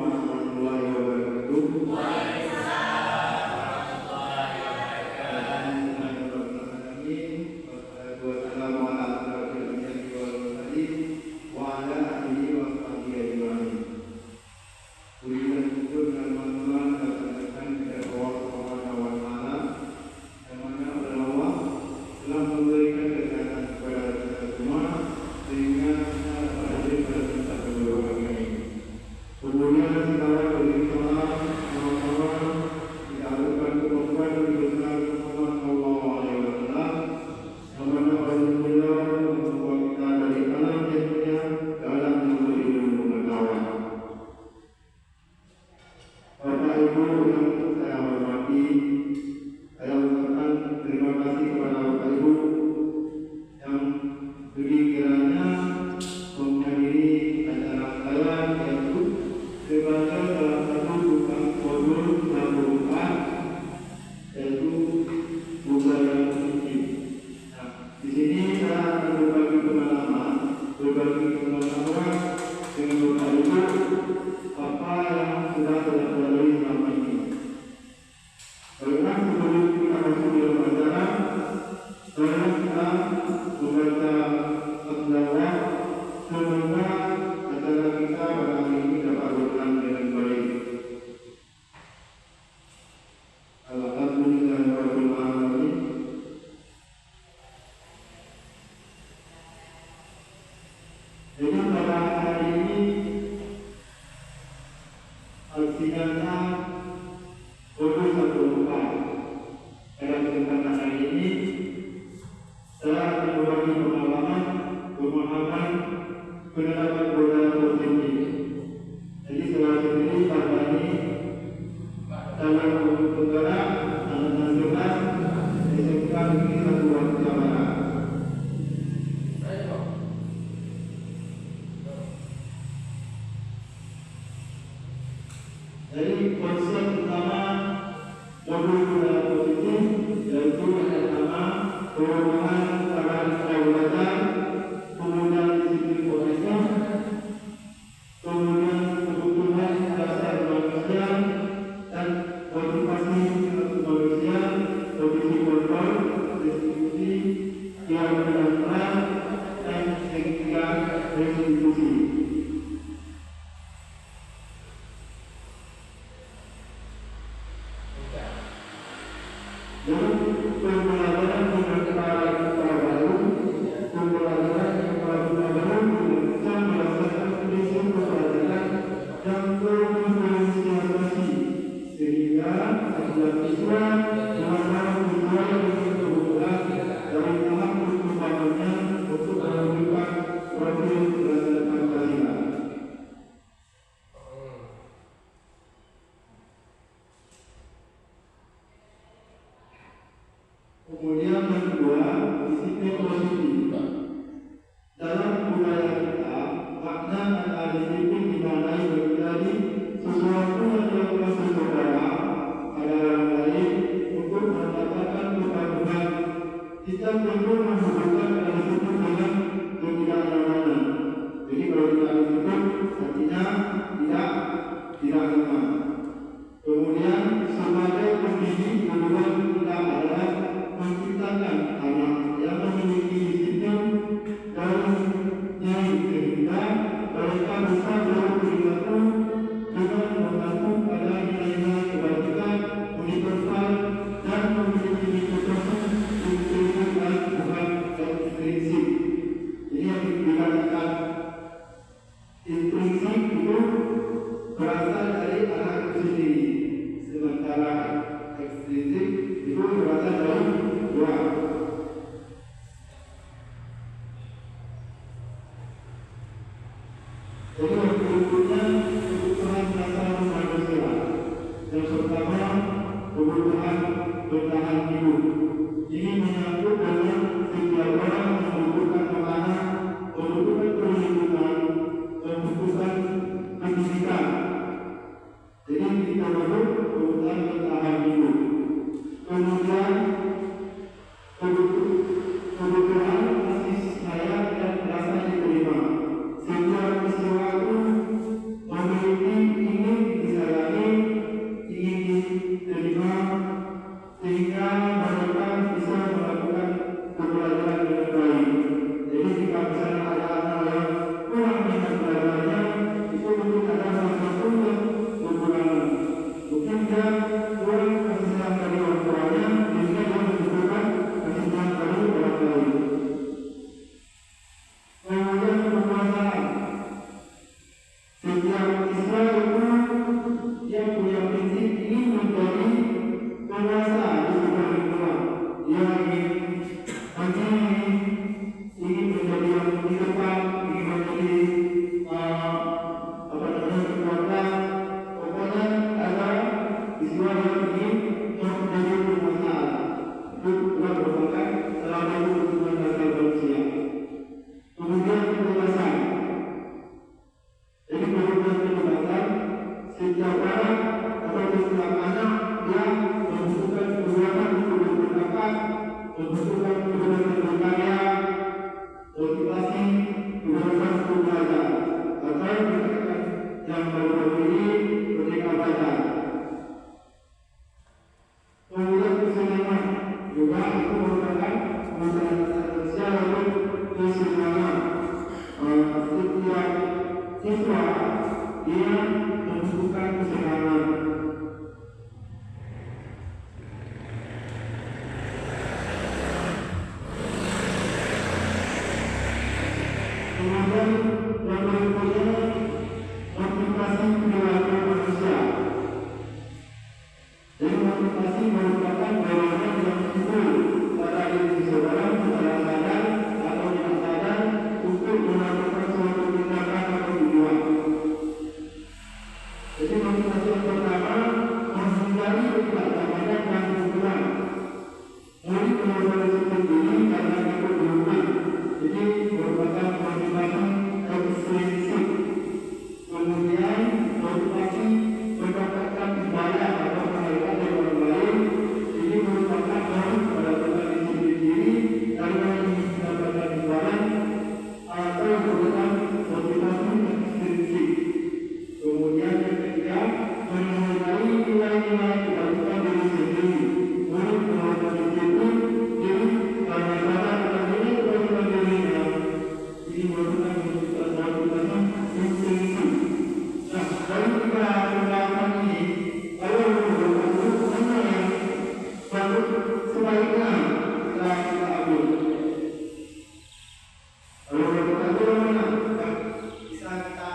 warahmatullahi wabarakatuh. Jadi konsep utama modul budaya positif yaitu yang pertama perubahan cara belajar, kemudian disiplin profesional, kemudian kebutuhan dasar manusia dan motivasi manusia, kondisi kontrol, distribusi, yang benar dan ketiga restitusi. Pembelajaran dengan cara baru, pembelajaran yang baru bisa merasakan prinsip pembelajaran yang berdiferensiasi sehingga setiap siswa dapat sesuai dengan kebutuhan dari tahap perkembangannya untuk menunjukkan profil belajar Pancasila. Kemudian yang kedua, disiplin positif. Dalam budaya kita, makna kata disiplin dimaknai menjadi sesuatu yang dilakukan seseorang pada orang lain untuk mendapatkan kepaduan. Kita perlu menghubungkan disiplin dengan ketidaknyamanan. Jadi kalau tidak disiplin, artinya tidak nyaman. Kemudian sebagai pendidik kedua kita adalah menciptakan anak yang memiliki disiplin dan yang sehingga mereka bisa berperilaku dengan mengacu pada nilai-nilai kebajikan universal dan memiliki keputusan intrinsik dan bukan ekstrinsik. Ini yang dikatakan intrinsik itu berasal dari anak itu sendiri, sementara ekstrinsik itu berasal dari luar. Jadi yang berikutnya kebutuhan dasar manusia. Yang pertama kebutuhan bertahan hidup. Ini menyangkut dengan setiap orang yang membutuhkan makanan, membutuhkan perlindungan, membutuhkan pendidikan. Jadi kita perlu kebutuhan bertahan hidup. Kemudian kebutuhan kasih sayang dan rasa diterima. Setiap peristiwa itu memiliki ingin motivasi kebebasan berbelajar atau masyarakat yang berbagi Merdeka Belajar. Kemudian kesenangan juga itu merupakan masyarakat sosial untuk kesenangan setiap siswa dia membutuhkan kesenangan. Kemudian yang berikutnya motivasi perilaku manusia. Jadi motivasi merupakan dorongan yang timbul pada diri seseorang secara sadar atau tidak sadar untuk melakukan suatu tindakan atau tujuan. Jadi motivasi yang pertama menghindari ketidaknyamanan dan kebetulan. Murid mencoba disiplin diri karena takut dihukum. Jadi merupakan motivasi ekstrinsik. Kemudian motivasi mendapatkan imbalan atau penghargaan dari orang lain. Ini merupakan mendapatkan disiplin diri karena ingin mendapatkan imbalan atau merupakan motivasi ekstrinsik. Kemudian yang ketiga, mengenai nilai-nilai kebaikan diri sendiri. Murid melakukan disiplin diri karena sadar akan nilai kebaikan dirinya. Ini merupakan motivasi ekstrinsik. Nah, dari tiga pembahasan ini, kalau menurut mana yang bagus sebaiknya kita ambil? Kalau menurut anda mana yang bisa kita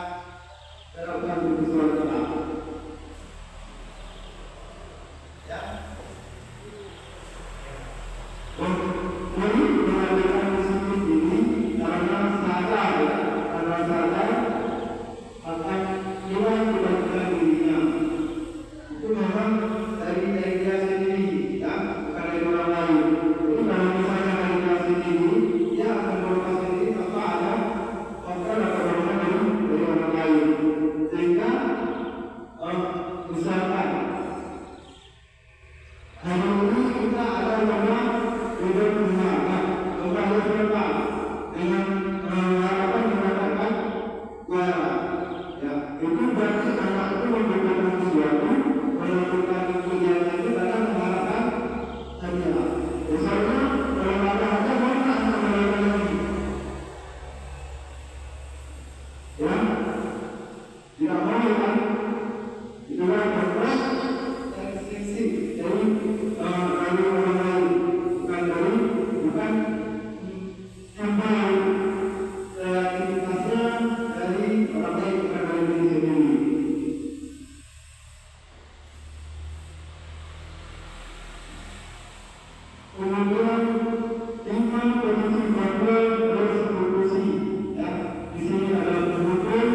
terapkan di visual kita? Ya. Jadi mengadakan disiplin diri karena sadar akan nilai kebaikan dirinya. Itu memang dari dia sendiri, ya, bukan dari orang lain. Jadi kalau misalnya dari dia sendiri, dia akan berubah sendiri tanpa ada kontrol atau dorongan dari orang lain. Sehingga misalkan hari ini kita ada lomba hidup bunga, lomba berapa dengan harapan mendapatkan juara. Ya, itu berarti anak itu membutuhkan sesuatu, melakukan kegiatan itu karena mengharapkan hadiah. Misalnya kalau ada hadiah mana akan melakukan lagi? Ya, tidak mau kan? Itulah kontrol ekstrinsik dari orang lain, bukan sampai kreativitasnya dari orang lain, bukan dari diri sendiri. Kemudian 5 kondisi verbal bereksekusi. Ya, di sini ada pengukur,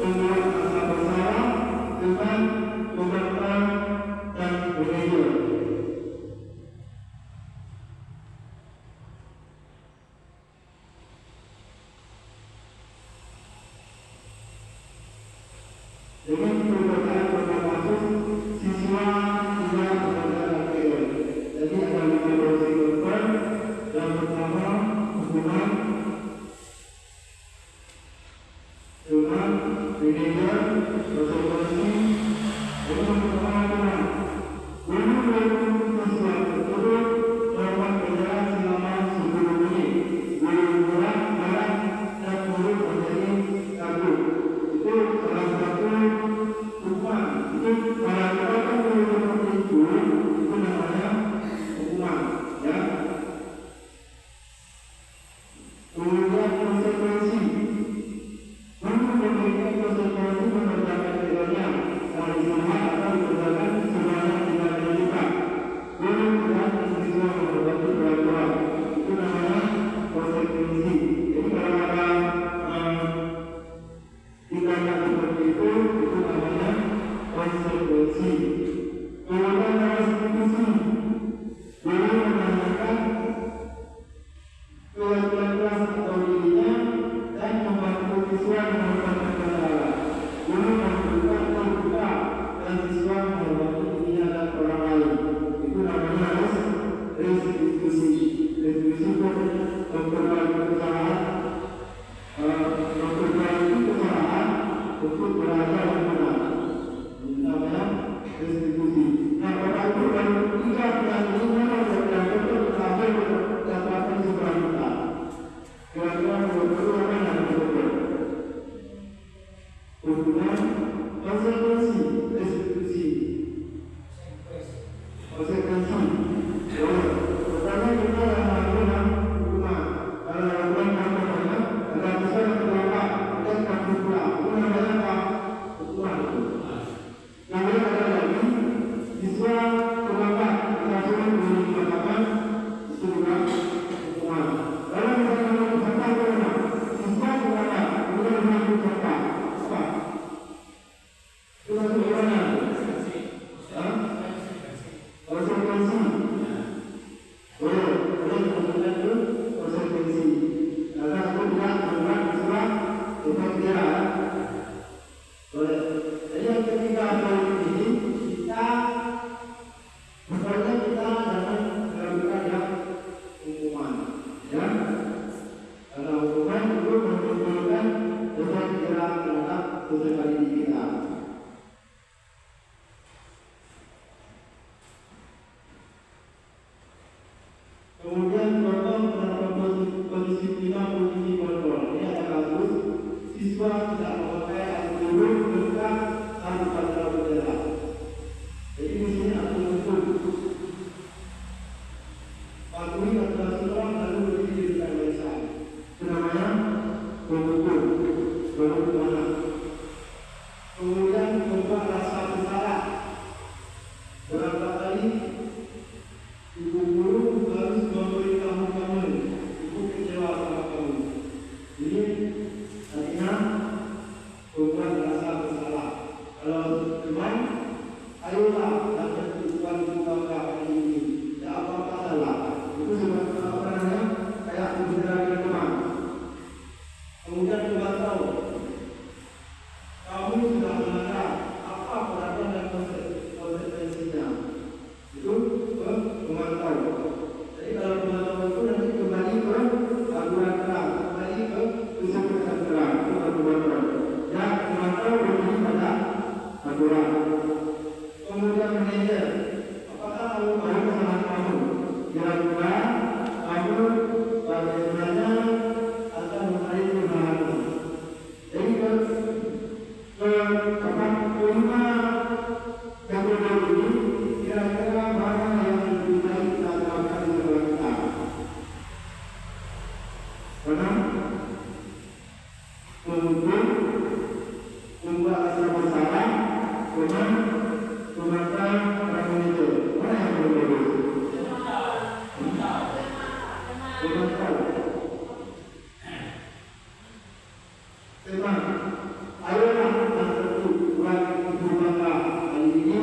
pembuat asa bersalah, teman, pembantah, dan manajer. Dengan perbedaan pada kasus siswa tidak berbeda KPL. Jadi ada 5 dosis verbal. Yang pertama hukuman, dengan manajer, konsekuensi, dengan pengalaman. Guru melakukan siswa tersebut dapat berjalan selama 10 menit. Guru kurang marah dan guru menjadi takut. Itu salah satu bendera. Jadi yang ketiga ini kita pokoknya kita jangan melakukan yang hukuman, ya. Karena hukuman itu menimbulkan dosa jerak terhadap dosa diri kita. Kemudian contoh penerapan pendisiplinan posisi kontrol. Ini ada kasus siswa tidak memakai atribut duduk dekat satu pangkalan bendera. Jadi di sini ada unsur patuhi adalah seorang lalu berdiri di dekat barisan. Itu namanya memukul, mana. Kemudian membuat rasa bersalah. Berapa kali ibu guru harus memberitahu kamu, ibu kecewa sama kamu. Ini artinya membuat rasa bersalah. Kalau teman, ayolah dapat tujuan bangga hari ini. Tidak apa-apa salah. Itu sebab apa namanya kayak bendera di teman. Kemudian kita tahu kamu sudah mengenal apa peraturan dan konsekuensinya. Itu memantau. Jadi kalau memantau itu nanti kembali ke aturan terang, kembali ke kesepakatan terang, itu aturan. Ya, memantau berhenti pada aturan. Kemudian manajer, apakah kamu tahu kesalahan kamu? Kira-kira kamu bagaimana akan meraih kesalahanmu? Jadi kelima metode ini kira-kira mana yang lebih baik kita terapkan di sekolah kita? Pertama, memukul, membuat rasa bersalah, kemudian memantau orang manajer. Mana yang lebih bagus? Memantau. Memang, ayolah dan tentu buat ibu bangga hari ini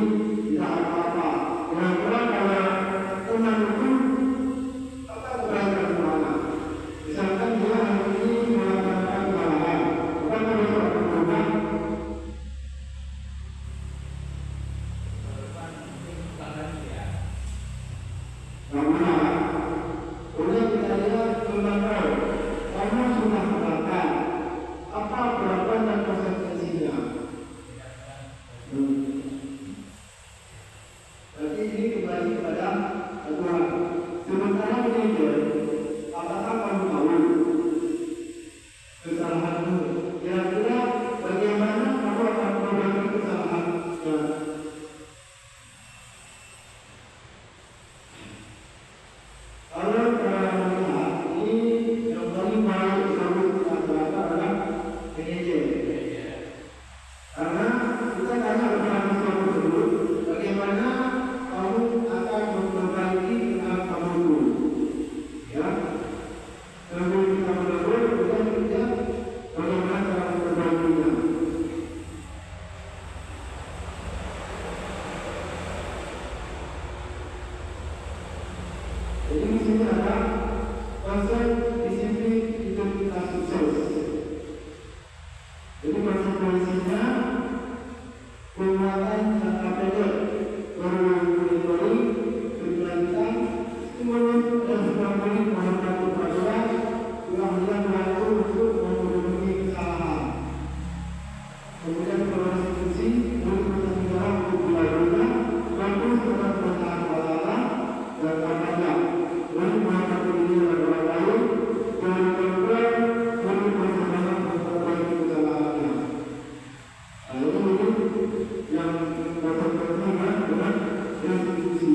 tidak apa-apa. Kira-kira kalau teman itu apa kebaikan mana? Misalkan dia hari ini melakukan kesalahan, bukan kalau berubah. Kemudian kita lihat memantau. Kamu sudah melakukan apa peraturan dan konsekuensinya? Berarti ini kembali kepada aturan. Sementara manajer, apakah kamu tahu kesalahanmu? Kira-kira bagaimana kamu akan memperbaiki kesalahannya? Kalau melihat ini yang paling baik selalu kita terapkan adalah manajer. Karena kita tanya kepada siswa tersebut, bagaimana kamu akan memperbaiki kesalahan kamu itu, ya. Kemudian kita menegur, kemudian kita bagaimana cara memperbaikinya. Jadi di sini ada konsep disiplin identitas sukses. Jadi konsekuensinya penguatan jangka pendek, monitoring, berkelanjutan, stimulus dan stimulus menghormati peraturan, pengambilan waktu untuk memenuhi kesalahan. Kemudian konstitusi untuk negara untuk wilayahnya, bagus dengan perusahaan walala dan kampanye, untuk menghormati diri dan orang lain, dan kedua untuk perkembangan memperbaiki kesalahannya. Ini yang berkaitan dengan institusi.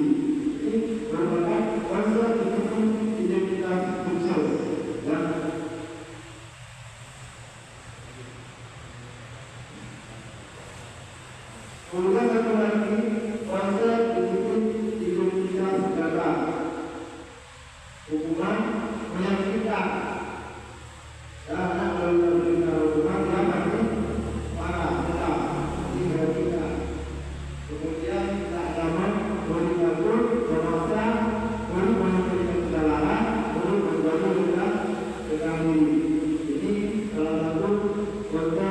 Ini merupakan konsep identitas sukses. Dan kemudian satu lagi konsep identitas gagal. Hukuman menyakitkan. Karena kalau hukuman dia pasti marah, tetap tidak. Kemudian tidak zaman boleh kabur, memaksa, boleh melakukan kesalahan, boleh menjadi dengan diri. Ini salah satu konsep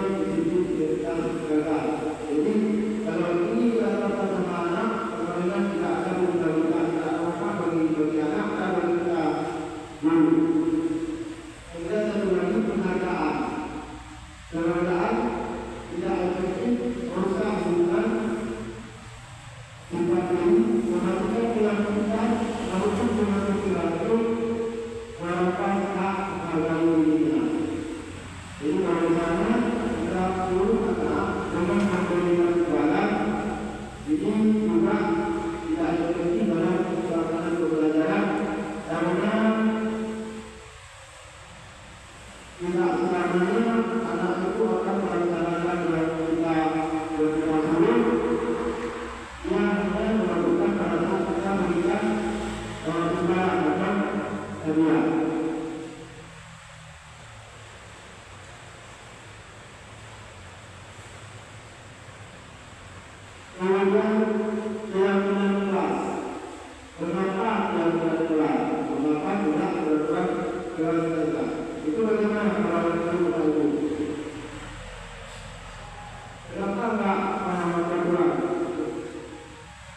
Tidak selamanya anak itu akan melaksanakan yang kita bermaksud yang hanya melakukan pada saat kita berikan imbalan atau hadiah. Kemudian keyakinan kelas. Mengapa keyakinan kelas? Mengapa tidak melakukan kelas? Itu bagaimana kalau itu tahu? Kenapa enggak mengamalkan Quran?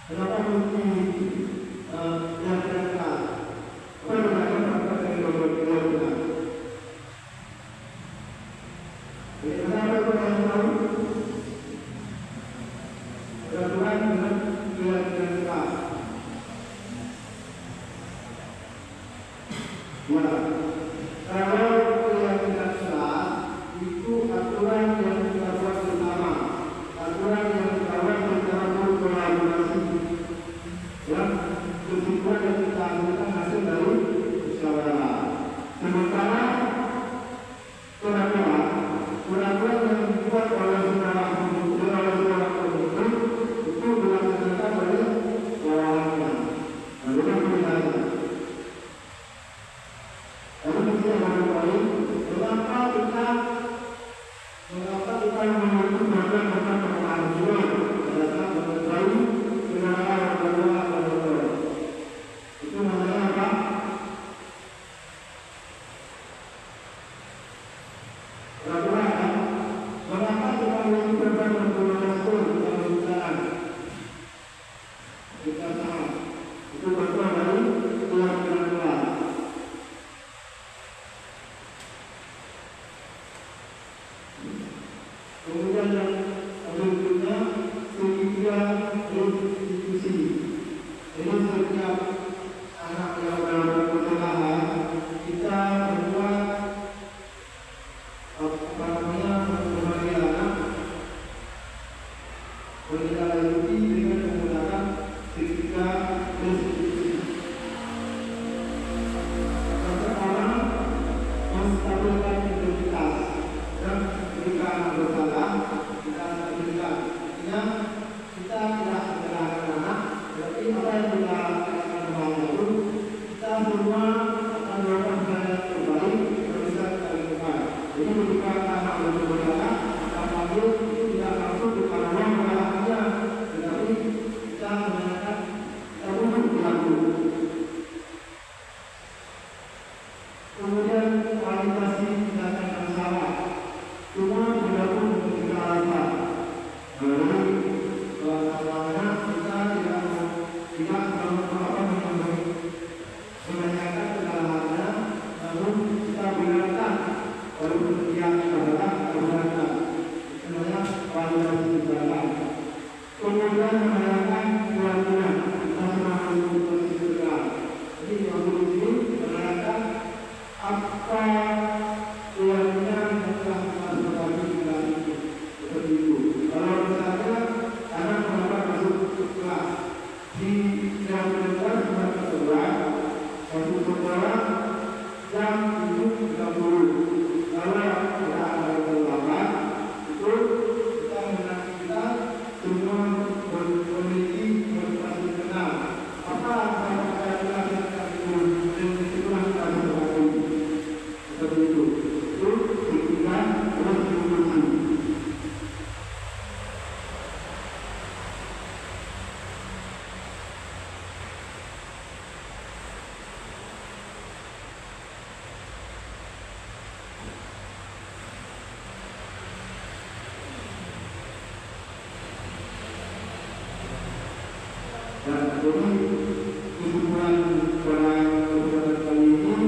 Kenapa mesti yang kelas? Apa yang dapat dari keyakinan? Jadi kenapa itu yang tahu? Quran dengan keyakinan kelas. Ya. Kalau keyakinan kelas itu aturan yang kita buat bersama, aturan yang kita buat secara berkolaborasi, ya, kesimpulan yang kita ambilkan hasil dari musyawarah. Sementara peraturan yang dibuat oleh seorang pemimpin itu dilaksanakan oleh bawahannya. Lalu yang berikutnya. Lalu kita mengetahui mengapa kita memiliki bagian perkataan jiwa adalah mengetahui kebenaran Allah dan itu namanya apa? Peraturan. Mengapa kita memiliki bagian perkataan dan kebenaran? Kita sama. Itu berasal dari keyakinan kelas. Kemudian yang berikutnya segitiga institusi. Jadi setiap anak yang dalam pertengahan kita membuat berbagai anak berlanjuti dengan menggunakan segitiga institusi. Seseorang menstabilkan identitas dan ketika bersalah kita stabilikan. Artinya kita tidak menyalahkan anak, berarti apa yang kita lakukan kemarin itu kita semua akan melakukan hal yang terbaik yang bisa kita lakukan. Jadi ketika anak bersalah, kita panggil itu tidak langsung kita uang kesalahannya, tetapi kita menyatakan kita butuh pelaku. Kemudian kualifikasi tindakan yang salah. Semua bergabung untuk tiga alasan. Lalu, pertama kita tidak menanyakan kesalahannya, namun kita benarkan walaupun yang adalah kebenaran. Sebenarnya kualifikasi tindakan. Kemudian menanyakan kewajiban. Kita semua harus bersikap. Jadi yang ini menanyakan apa keyakinan yang telah kita sepakati dalam itu. Seperti itu. Kalau misalnya anak mendapat masuk kelas di jam 11 masuk sekolah jam 7.30. Kalau tidak ada terlambat, itu kita menanti semua memiliki motivasi kenal. Apa keyakinan yang kita itu dan itulah kita sepakati. Seperti itu. Itu pikiran konstitusi. Dan jadi kesimpulan pada kesempatan kali ini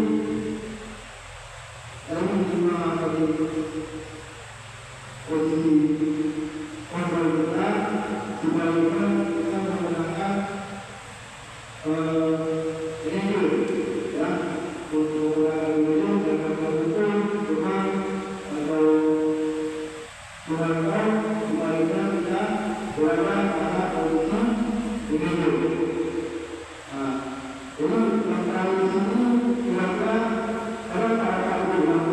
dalam lima kali posisi kontrol kita sebaliknya kita menggunakan radio ya untuk radio dan menggunakan rumah atau sebaliknya kita berada pada posisi radio. Nah, jadi yang kali ini kira-kira ada cara yang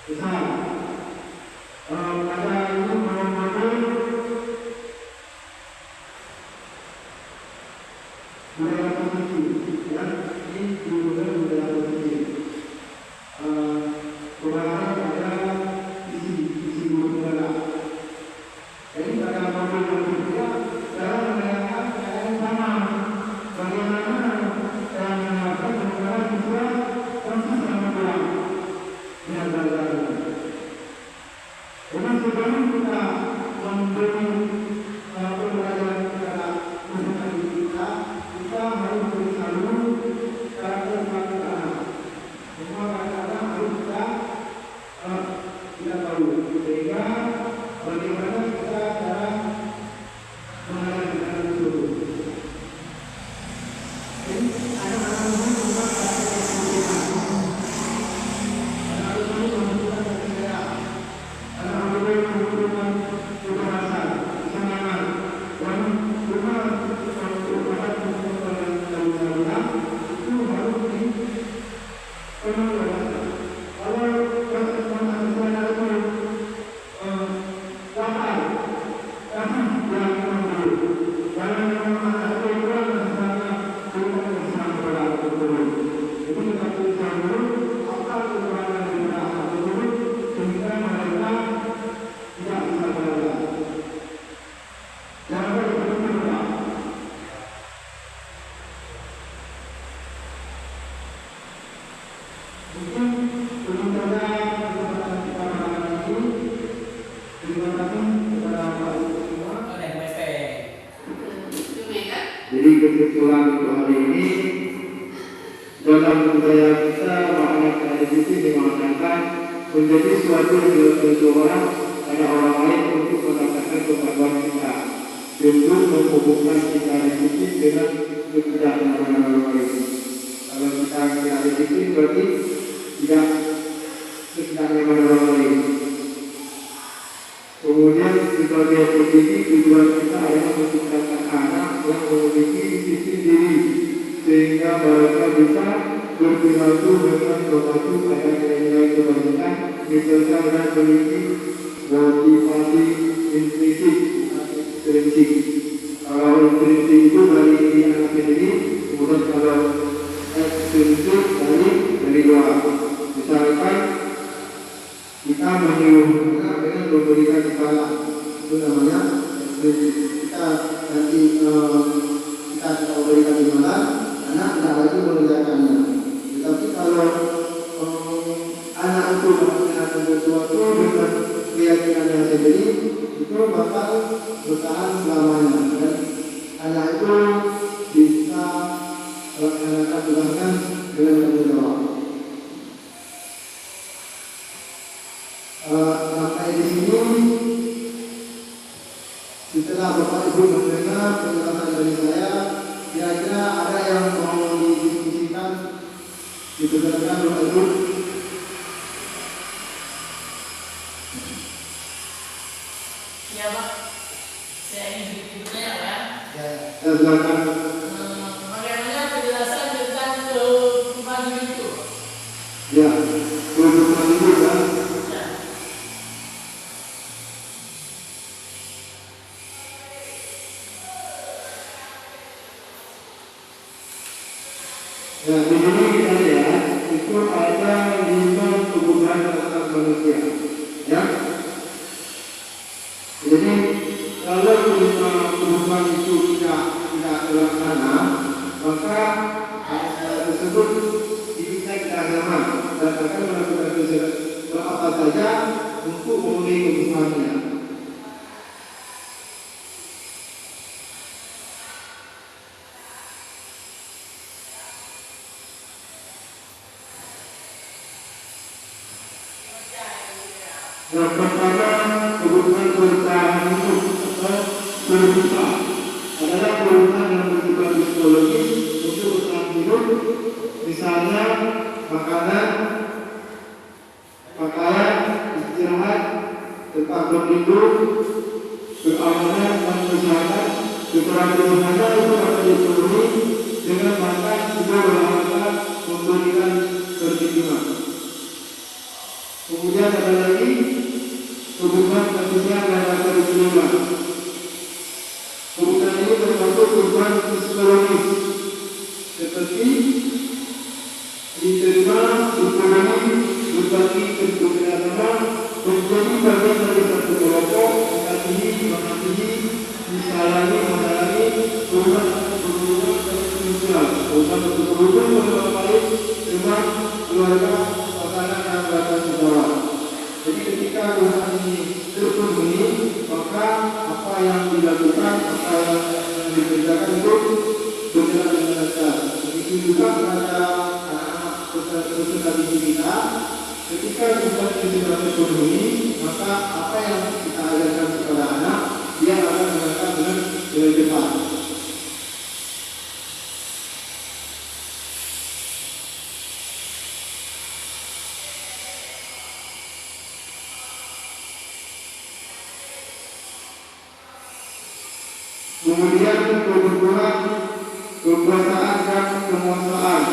Misal, pada itu mobil budaya posisi, ya, ini digunakan budaya posisi. Kemarin ada isi buku negara. Jadi pada mobil yang berbeda, dalam menanyakan yang sama, bagaimana yang mengatur negara juga proses yang berbeda dengan negara. Jadi sebelum kita memberi pembelajaran kepada usaha kita harus berusaha dulu karakter anak. Semua karakter harus kita tahu, sehingga bagaimana kita cara mengajarkan itu. Jadi anak-anak ini bukan karakter yang berbeda. Anak-anak ini membutuhkan kepercayaan. Anak-anak ini membutuhkan keberhasilan, semangat, dan rumah merupakan sesuatu yang jauh-jauh itu harus dipenuhi. Kalau proses mengajarkan itu lapar, tapi jangan membeli, jangan anak itu kurang misalnya bukan bersama kepada tersebut. Jadi kita bisa dulu apa kekurangan dari anak tersebut sehingga mereka tidak bisa belajar. Jangan berpikir mungkin belum saja kesempatan kita malam ini. Terima kasih kepada Bapak Ibu semua. Jadi kesimpulan untuk hari ini, dalam budaya kita makna tradisi dimanakan menjadi suatu yang dilakukan seseorang pada orang lain untuk mendapatkan kemajuan kita. Untuk menghubungkan kita disiplin dengan ketidaknyamanan orang lain. Kalau kita tidak disiplin berarti tidak ketidaknyamanan orang lain. Kemudian sebagai pendidik tujuan kita adalah menciptakan anak yang memiliki sisi diri sehingga mereka bisa berperilaku dengan mengacu pada nilai-nilai kebaikan, misalnya dengan memiliki motivasi intrinsik atau ekstrinsik. Kalau intrinsik itu dari diri anak sendiri, kemudian kalau ekstrinsik dari luar. Misalkan kita menyuruh anak dengan memberikan kepala, itu namanya kita nanti kita memberikan imbalan, anak tidak lagi mengerjakannya. Tetapi kalau anak itu melakukan sesuatu dengan keyakinan yang sendiri, itu bakal bertahan selamanya. Dan anak itu bisa melaksanakan tugasnya dengan tanggung jawab. Sampai di sini, setelah Bapak Ibu mendengar penjelasan dari saya, kira-kira ada yang mau didiskusikan, dipersilakan Bapak Ibu. Ya Pak, saya ingin bertanya Pak. Ya, silakan. Bagaimana penjelasan tentang kehidupan itu? Ya, kehidupan itu kan. Ya, di sini kita lihat itu ada 5 kebutuhan dasar manusia. Ya. Jadi kalau 5 kebutuhan itu tidak terlaksana, maka tersebut hidupnya tidak nyaman dan akan melakukan sesuatu apa saja untuk memenuhi kebutuhannya. Yang pertama, kebutuhan bertahan hidup atau berbuka adalah kebutuhan yang bersifat psikologis untuk bertahan hidup, misalnya makanan, pakaian, istirahat, tempat berlindung, keamanan dan kesehatan. Kebutuhan itu akan dipenuhi dengan makan, juga berolahraga, memberikan perlindungan. Kemudian ada lagi kebutuhan tentunya dan rasa diterima. Kebutuhan ini termasuk kebutuhan psikologis seperti diterima, dipenuhi, berbagi kebenaran, menjadi bagian dari satu kelompok, mengasihi, disayangi, berhubungan dan sosial, berhubungan dengan baik dengan keluarga, pasangan dan bahkan saudara. Jadi ketika Tuhan ini terpenuhi, maka apa yang dilakukan, apa yang dikerjakan itu berjalan dengan lancar. Begitu juga pada peserta didik kita, ketika Tuhan itu sudah terpenuhi, maka apa yang kita ajarkan kepada anak, dia akan melakukan dengan cepat. Kemudian kebutuhan kekuasaan dan penguasaan.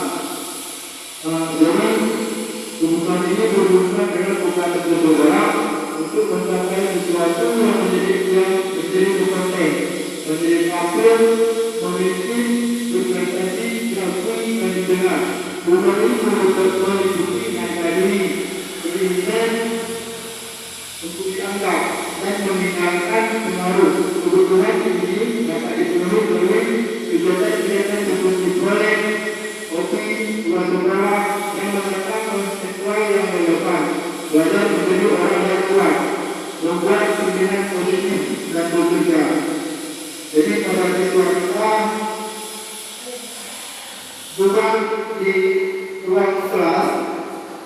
Jadi kebutuhan ini berhubungan dengan kekuasaan seseorang untuk mencapai sesuatu yang menjadi penting, menjadi kafir, memiliki berprestasi, diakui dan didengar. Kebutuhan ini meliputi harga diri, keinginan untuk dianggap dan meninggalkan pengaruh. Kebutuhan ini dapat dipenuhi melalui kegiatan-kegiatan seperti boleh, hobi, luar sekolah yang mengatakan sesuai yang relevan, belajar menjadi orang yang kuat, membuat pilihan positif dan bekerja. Jadi pada siswa kita bukan di ruang kelas,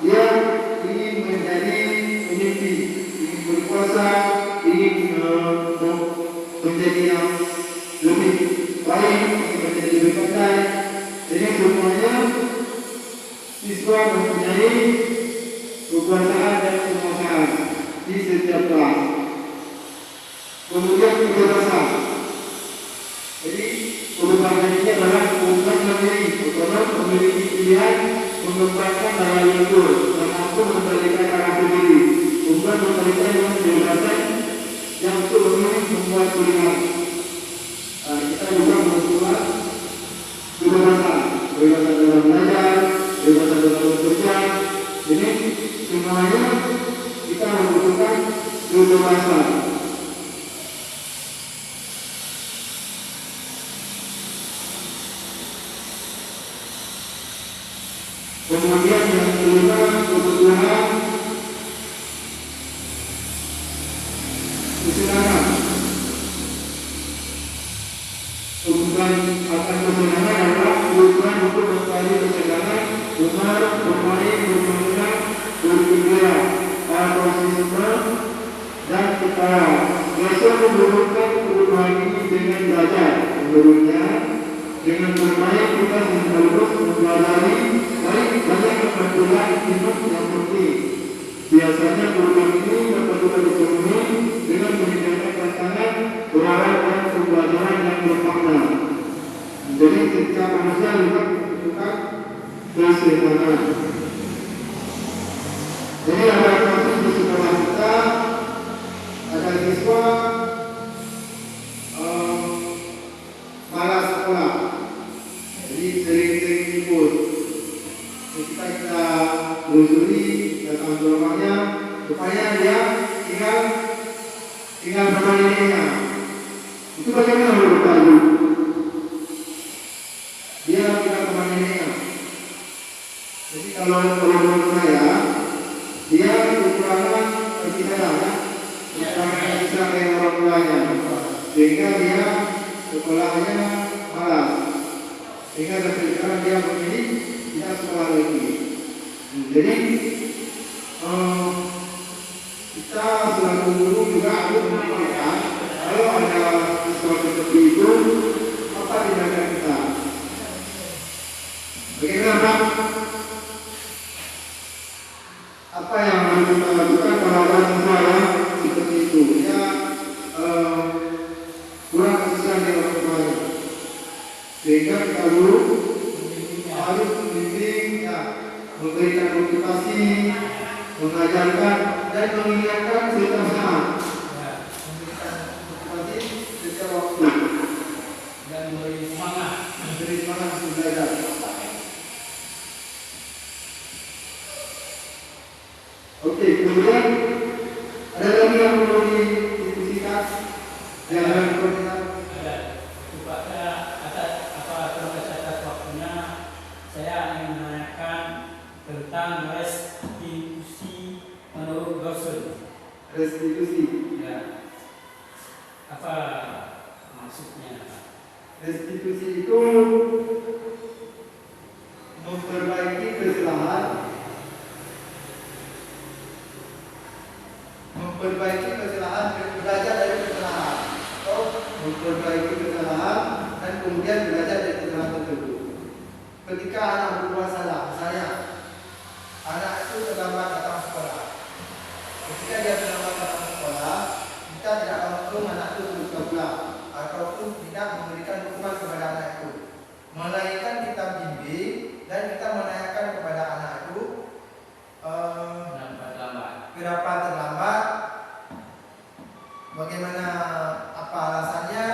dia ingin menjadi pemimpin, ingin berkuasa, ingin menjadi yang lebih baik, menjadi lebih pandai. Jadi semuanya siswa mempunyai kekuasaan dan penguasaan di setiap kelas. Kemudian kebebasan. Jadi kebebasan ini adalah kebebasan memilih, otonom, memiliki pilihan, mengembangkan daya lembut, dan mampu memberikan arah sendiri, bukan memberikan yang kebebasan yang untuk memilih membuat pilihan. Kita juga membuat kebebasan dalam belajar, kebebasan dalam bekerja. Ini semuanya kita membutuhkan kebebasan. Kemudian yang kelima, kebutuhan kesenangan. Kebutuhan akan kesenangan adalah kebutuhan untuk mencari kesenangan dengan bermain, bermain, bergembira, antusiasme dan ketawa. Biasa menurunkan kebutuhan ini dengan belajar. Menurutnya, dengan bermain kita sekaligus mempelajari banyak kebutuhan hidup yang penting. Biasanya kebutuhan ini dapat juga dipenuhi dengan menyediakan tantangan, berharap dan pembelajaran yang bermakna. Jadi setiap manusia juga membutuhkan kesenangan. Jadi ada kasus di sekolah kita, ada siswa malas sekolah, jadi sering-sering libur. Kita telusuri, datang ke rumahnya, supaya dia tinggal sama neneknya. Itu bagaimana menurut Pak Ibu? Dia tinggal sama neneknya. Jadi kalau menurut saya, dia kekurangan kasih sayang, kekurangan kasih sayang orang tuanya, sehingga dia sekolahnya malas, sehingga dari sekarang dia memilih tidak sekolah lagi. Jadi kita selaku guru juga harus memikirkan kalau ada sesuatu seperti itu, apa tindakan kita? Bagaimana Pak? Apa yang harus kita lakukan kalau ada siswa seperti itu? Ya kurang kesisian dari orang tuanya, sehingga kita guru harus membimbing, ya, memberikan motivasi, mengajarkan dan mengingatkan secara Ya, memberikan motivasi setiap waktu dan memberi semangat. memberi semangat untuk belajar. Oke, kemudian ada lagi yang perlu didiskusikan yang koordinat. Ada. Cepatnya atas terima kasih atas waktunya. Saya ingin menanyakan tentang restitusi menurut Gaussen. Restitusi. Ya. Apa maksudnya? Restitusi itu memperbaiki kesalahan, belajar dari kesalahan, atau memperbaiki kesalahan dan kemudian belajar dari kesalahan tersebut. Ketika anak berbuat salah, misalnya anak itu terlambat datang sekolah. Ketika dia terlambat datang sekolah, kita tidak langsung anak itu terus pulang ataupun tidak memberikan hukuman kepada anak itu, melainkan kita bimbing dan kita menanyakan kepada anak itu kenapa terlambat, bagaimana apa alasannya,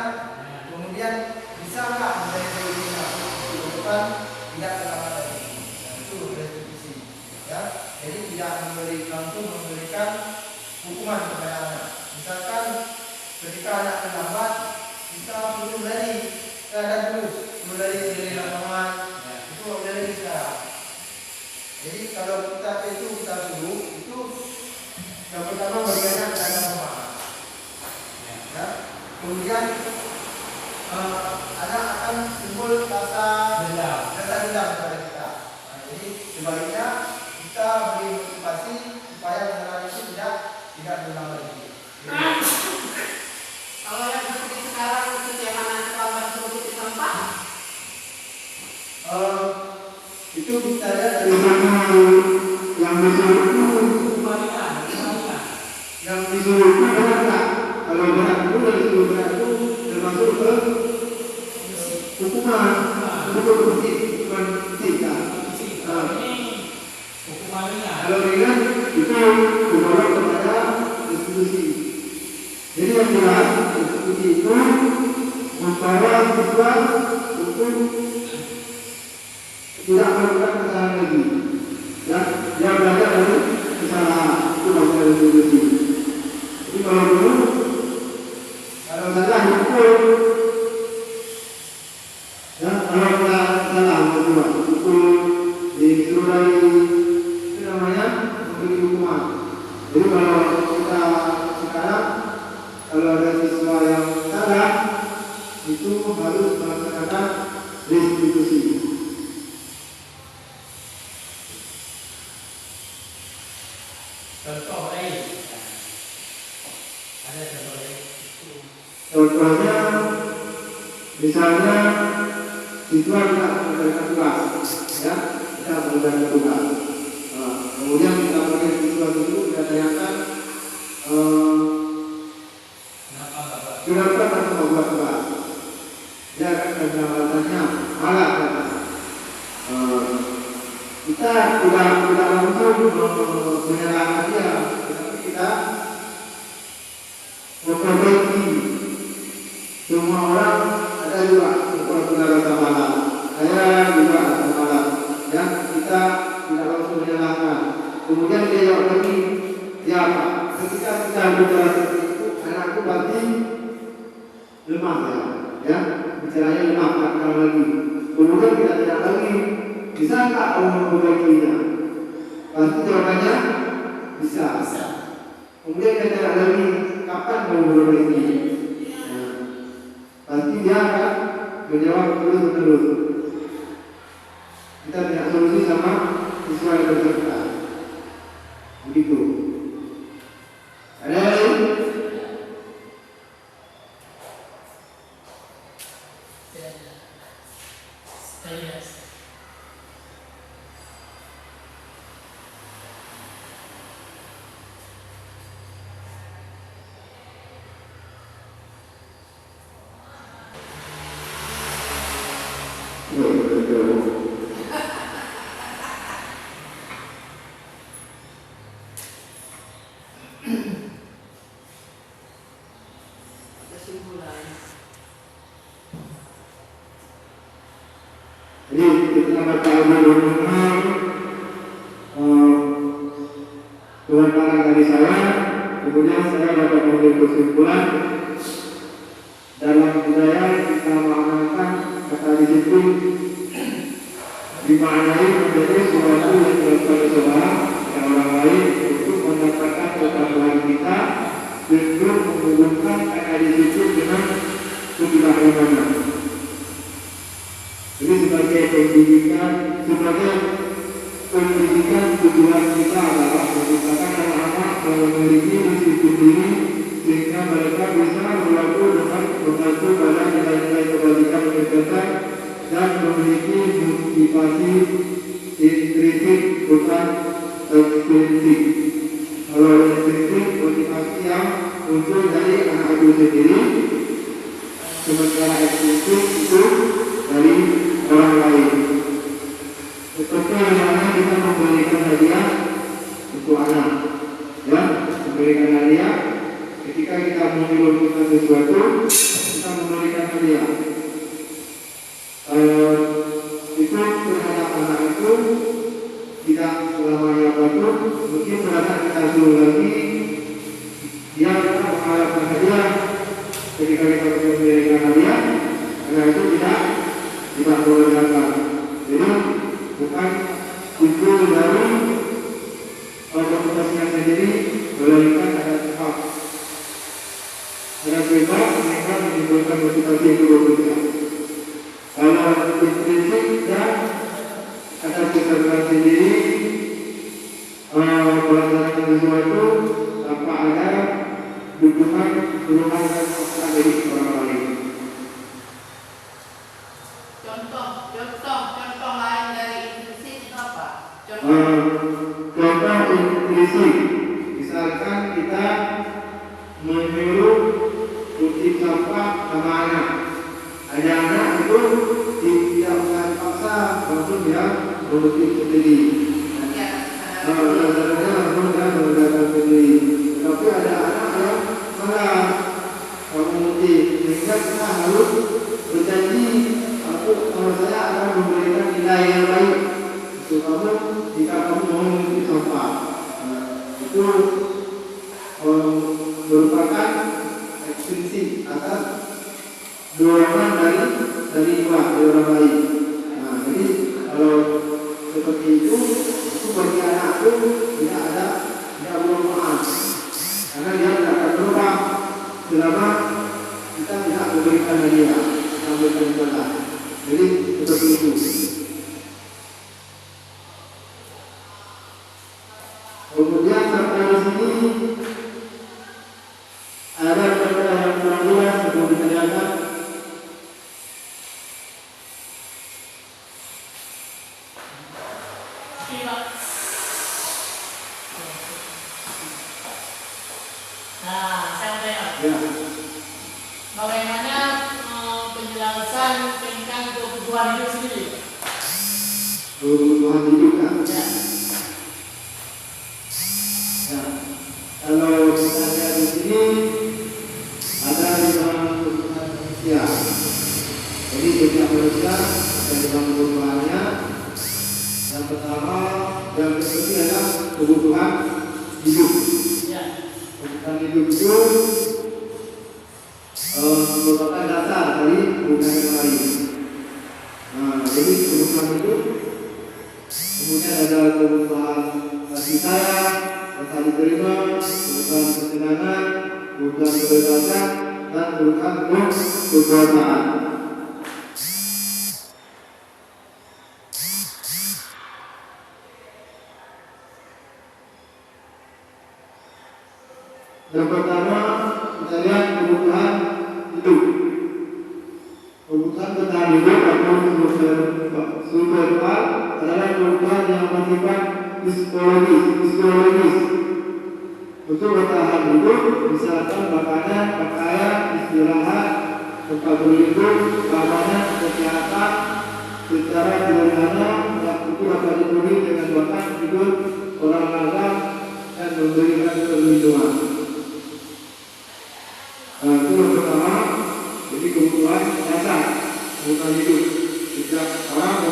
kemudian bisa nggak menjadi ke depan tidak terlambat lagi. Nah, itu restitusi, ya. Jadi tidak langsung memberikan hukuman kepada anak. Misalkan ketika anak terlambat, kita perlu lari, perlu lari dari lapangan, itu lari sekarang. Jadi kalau kita suruh itu yang pertama bagi anak ada pemahaman, ya. Kemudian anak akan timbul rasa dendam kepada kita. Nah, jadi sebaliknya kita beri motivasi supaya kesalahan itu tidak berulang lagi. Kalau yang seperti sekarang setiap anak terlambat duduk di tempat, Itu bisa lihat dari mana yang disuruh itu, yang disuruh itu berat tak? Kalau berat itu dari disuruh berat itu termasuk ke hukuman, bukan hukuman fisik kan? Kalau ringan itu membawa kepada restitusi. Jadi yang jelas restitusi itu membawa siswa untuk tidak melakukan kesalahan lagi. Ya, dia belajar dari kesalahan itu bagian dari restitusi. Jadi kalau dulu salah hukum, ya kalau kita salah hukum disuruh dari itu namanya memberi hukuman. Jadi kalau kita sekarang kalau ada siswa yang salah itu harus melaksanakan restitusi. Contoh lain. Ada contoh lain. Contohnya, misalnya siswa tidak mengerjakan tugas, ya, tidak mengerjakan tugas. Kemudian kita panggil siswa itu, kita tanyakan, kenapa kamu membuat tugas? Dia akan menjawab alasannya, malah kata. Kita tidak langsung menyalahkan dia, tetapi kita memperbaiki. Semua orang ada juga rasa malah. Saya juga rasa malah. Ya, kita tidak langsung menyalahkan. Kemudian dia jawab lagi, ya Pak, ketika kita bicara seperti itu, anakku pasti lemah ya, bicaranya lemah tak lagi. Kemudian kita tanya lagi, bisa tak kamu memperbaikinya? Pasti jawabannya bisa. Kemudian kita tanya lagi, kapan kamu memperbaiki? Pasti dia akan menjawab terus-menerus. Kita tidak solusi sama siswa yang bersangkutan. Begitu. Ada yang lain? Jadi kita baca benar-benar kebenaran dari saya, kemudian saya dapat mengambil kesimpulan dalam budaya kita mengamalkan kata disiplin dimaknai menjadi sesuatu yang dilakukan seseorang dan orang lain untuk mendapatkan ketakwaan kita dengan menghubungkan kata disiplin dengan ketidaknyamanan. Jadi sebagai pendidikan tujuan kita adalah menciptakan anak-anak yang memiliki disiplin diri sehingga mereka bisa berlaku dengan membantu pada nilai-nilai kebajikan kegiatan dan memiliki motivasi intrinsik bukan ekstrinsik. Kalau intrinsik motivasi yang muncul dari anak itu sendiri, sementara ekstrinsik itu dari orang lain. Seperti mana kita memberikan hadiah untuk anak, ya, memberikan hadiah. Ketika kita mengirimkan sesuatu, kita memberikan hadiah. Itu terhadap anak itu tidak selamanya bagus. Mungkin pada kita suruh lagi, dia akan mengharapkan hadiah. Ketika kita memberikan hadiah, anak itu tidak mengharapkan. Jadi bukan itu dari motivasinya sendiri, melainkan ada sebab. Ada sebab mereka menimbulkan motivasi itu berbeda. Kalau intrinsik dan ada kesadaran sendiri melaksanakan sesuatu tanpa ada dukungan dan paksa dari orang lain. Contoh lain dari intrinsik itu apa? Contoh intrinsik, misalkan kita menyuruh kutip sampah sama anak. Ada anak itu tidak akan paksa, langsung dia mengutip sendiri. Dasarnya langsung dia menggunakan sendiri. Tapi ada anak yang malas mengutip, sehingga kita harus berjanji, kalau saya akan memberikan nilai yang baik untuk kamu jika kamu mau mengutip sampah. Itu merupakan ekstrinsik atas dorongan dari luar, dari orang lain. Nah, jadi kalau seperti itu bagi anak itu tidak bermanfaat, karena dia tidak akan berubah selama kita tidak memberikan hadiah, kita memberikan salah. Jadi seperti itu. Kemudian sampai di sini ada perkara yang kurang jelas perlu ditanyakan. Nah, saya tanya, Ya, bagaimana penjelasan tentang kebutuhan hidup sendiri? kebutuhan hidup kan? Ya. Ya, kalau kita lihat di sini ada 5 kebutuhan manusia. Jadi setiap manusia ada 5 kebutuhannya. Yang pertama, yang kedua adalah kebutuhan hidup. Ya. Kebutuhan hidup itu merupakan dasar dari kebutuhan yang lain. Nah, jadi kebutuhan hidup, kemudian ada kebutuhan kasih sayang, rasa diterima, kebutuhan kesenangan, kebutuhan kebebasan, dan kebutuhan kekuasaan. Yang pertama, kita lihat kebutuhan hidup. Kebutuhan bertahan hidup atau survival adalah kebutuhan yang bersifat fisiologis. Untuk bertahan hidup, misalkan makanan, pakaian, istirahat, tempat berlindung, keamanan, kesehatan, secara sederhana, itu dapat dipenuhi dengan makan, tidur, olahraga, dan memberikan perlindungan. Itu yang pertama, jadi kebutuhan dasar, kebutuhan hidup. Setiap orang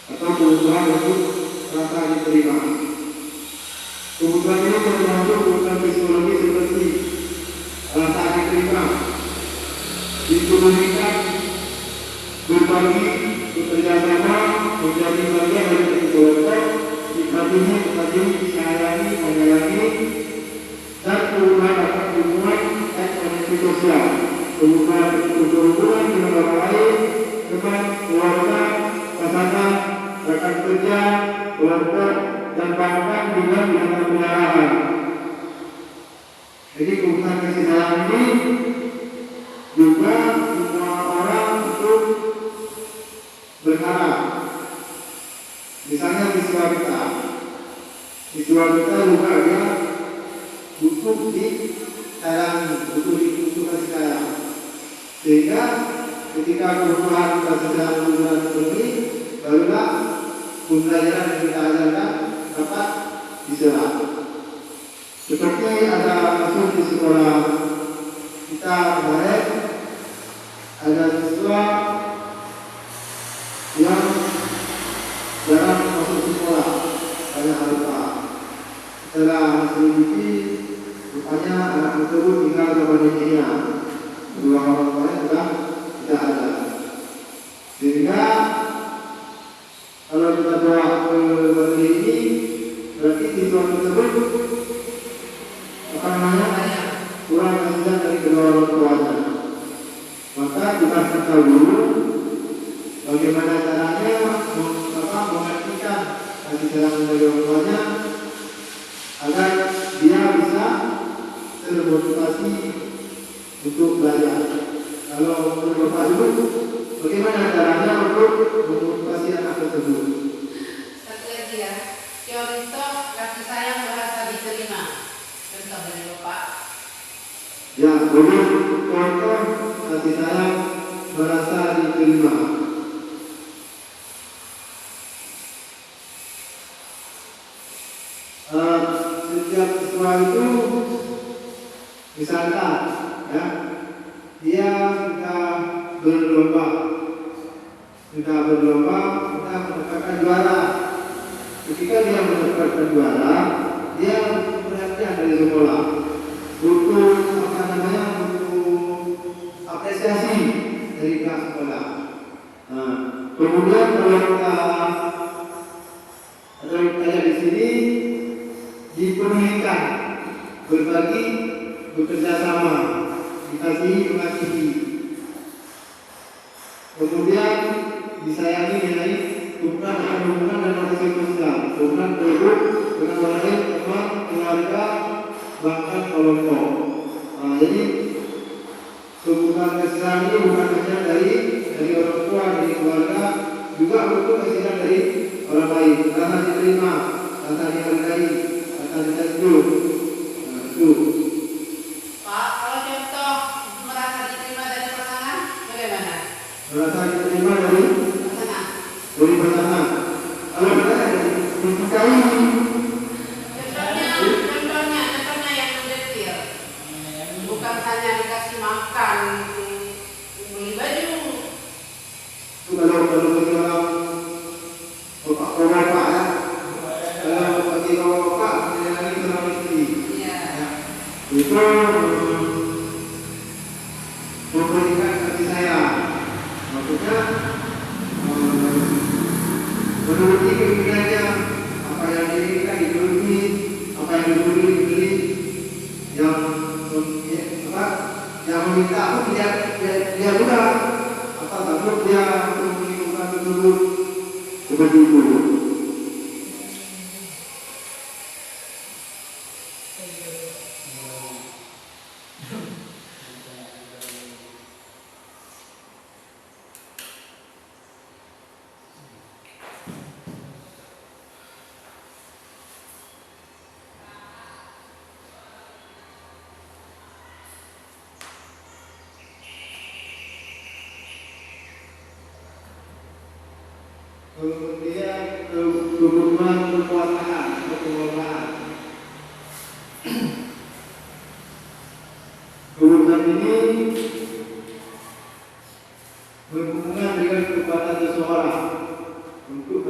atau kebutuhan untuk rasa diterima. Kebutuhan ini termasuk kebutuhan psikologi seperti rasa diterima, dikomunikasi, berbagi, bekerja sama, menjadi bagian dari kelompok, dikagumi, disayangi, menyayangi, dan kebutuhan akan hubungan dan koneksi sosial, kebutuhan berhubungan dengan orang lain, teman, keluarga, pasangan, rekan kerja, kelompok, dan bahkan juga dengan peliharaan. Jadi kebutuhan kasih sayang ini juga semua orang untuk berharap. Misalnya siswa kita juga dia butuh disayangi, butuh kasih sayang. Sehingga ketika kebutuhan kasih sayang bulan ini, barulah pembelajaran yang kita ajarkan dapat diserap. Seperti ada kasus di sekolah kita kemarin, ada siswa yang jarang masuk sekolah karena lupa. Setelah selidiki, rupanya anak tersebut tinggal sama neneknya. Kedua orang tuanya sudah tidak ada. Sehingga kalau kita bawa ke materi ini, berarti siswa tersebut kurang kasihan dari kedua orang tuanya. Maka kita tahu dulu bagaimana caranya mengertikan kasih sayang dari orang tuanya agar dia bisa termotivasi untuk belajar. Kalau berdoa dulu, bagaimana caranya untuk memotivasi anak tersebut? Satu lagi ya, contoh kasih sayang merasa diterima. Contoh dari Bapak. Ya, boleh contoh kasih sayang merasa diterima. Setiap siswa itu, misalkan, ya, dia sudah berlomba, mendapatkan juara. Ketika dia mendapatkan juara, dia perhatian dari sekolah, butuh apresiasi dari pihak sekolah. Nah, kemudian kalau kita di sini dipenuhikan, berbagi, bekerja sama, dikasihi, mengasihi. Kemudian disayangi dengan hubungan dan relasi sosial, hubungan berikut dengan orang lain, teman, keluarga, bahkan kelompok. Jadi kebutuhan kasih sayang ini bukan hanya dari orang tua, dari keluarga, juga butuh kasih sayang dari orang lain. Rasa diterima, rasa dihargai, rasa disanjung. Itu. Pak, kalau contoh merasa diterima dari pasangan, bagaimana? Merasa diterima dari Pasangan. Kalau kita disukai, Contohnya yang mendetail. Bukan hanya dikasih makan, beli baju. itu kalau orang bapak ya, kalau bagi bapak menyayangi seorang istri, Iya. itu memberikan kasih sayang. Maksudnya menuruti keinginannya, apa yang diinginkan dituruti, apa yang dibeli, yang meminta pun dia juga apa takut dia menginginkan tersebut seperti itu. Kemudian kebutuhan kekuasaan atau pengelolaan. Kebutuhan ini berhubungan dengan kekuatan seseorang untuk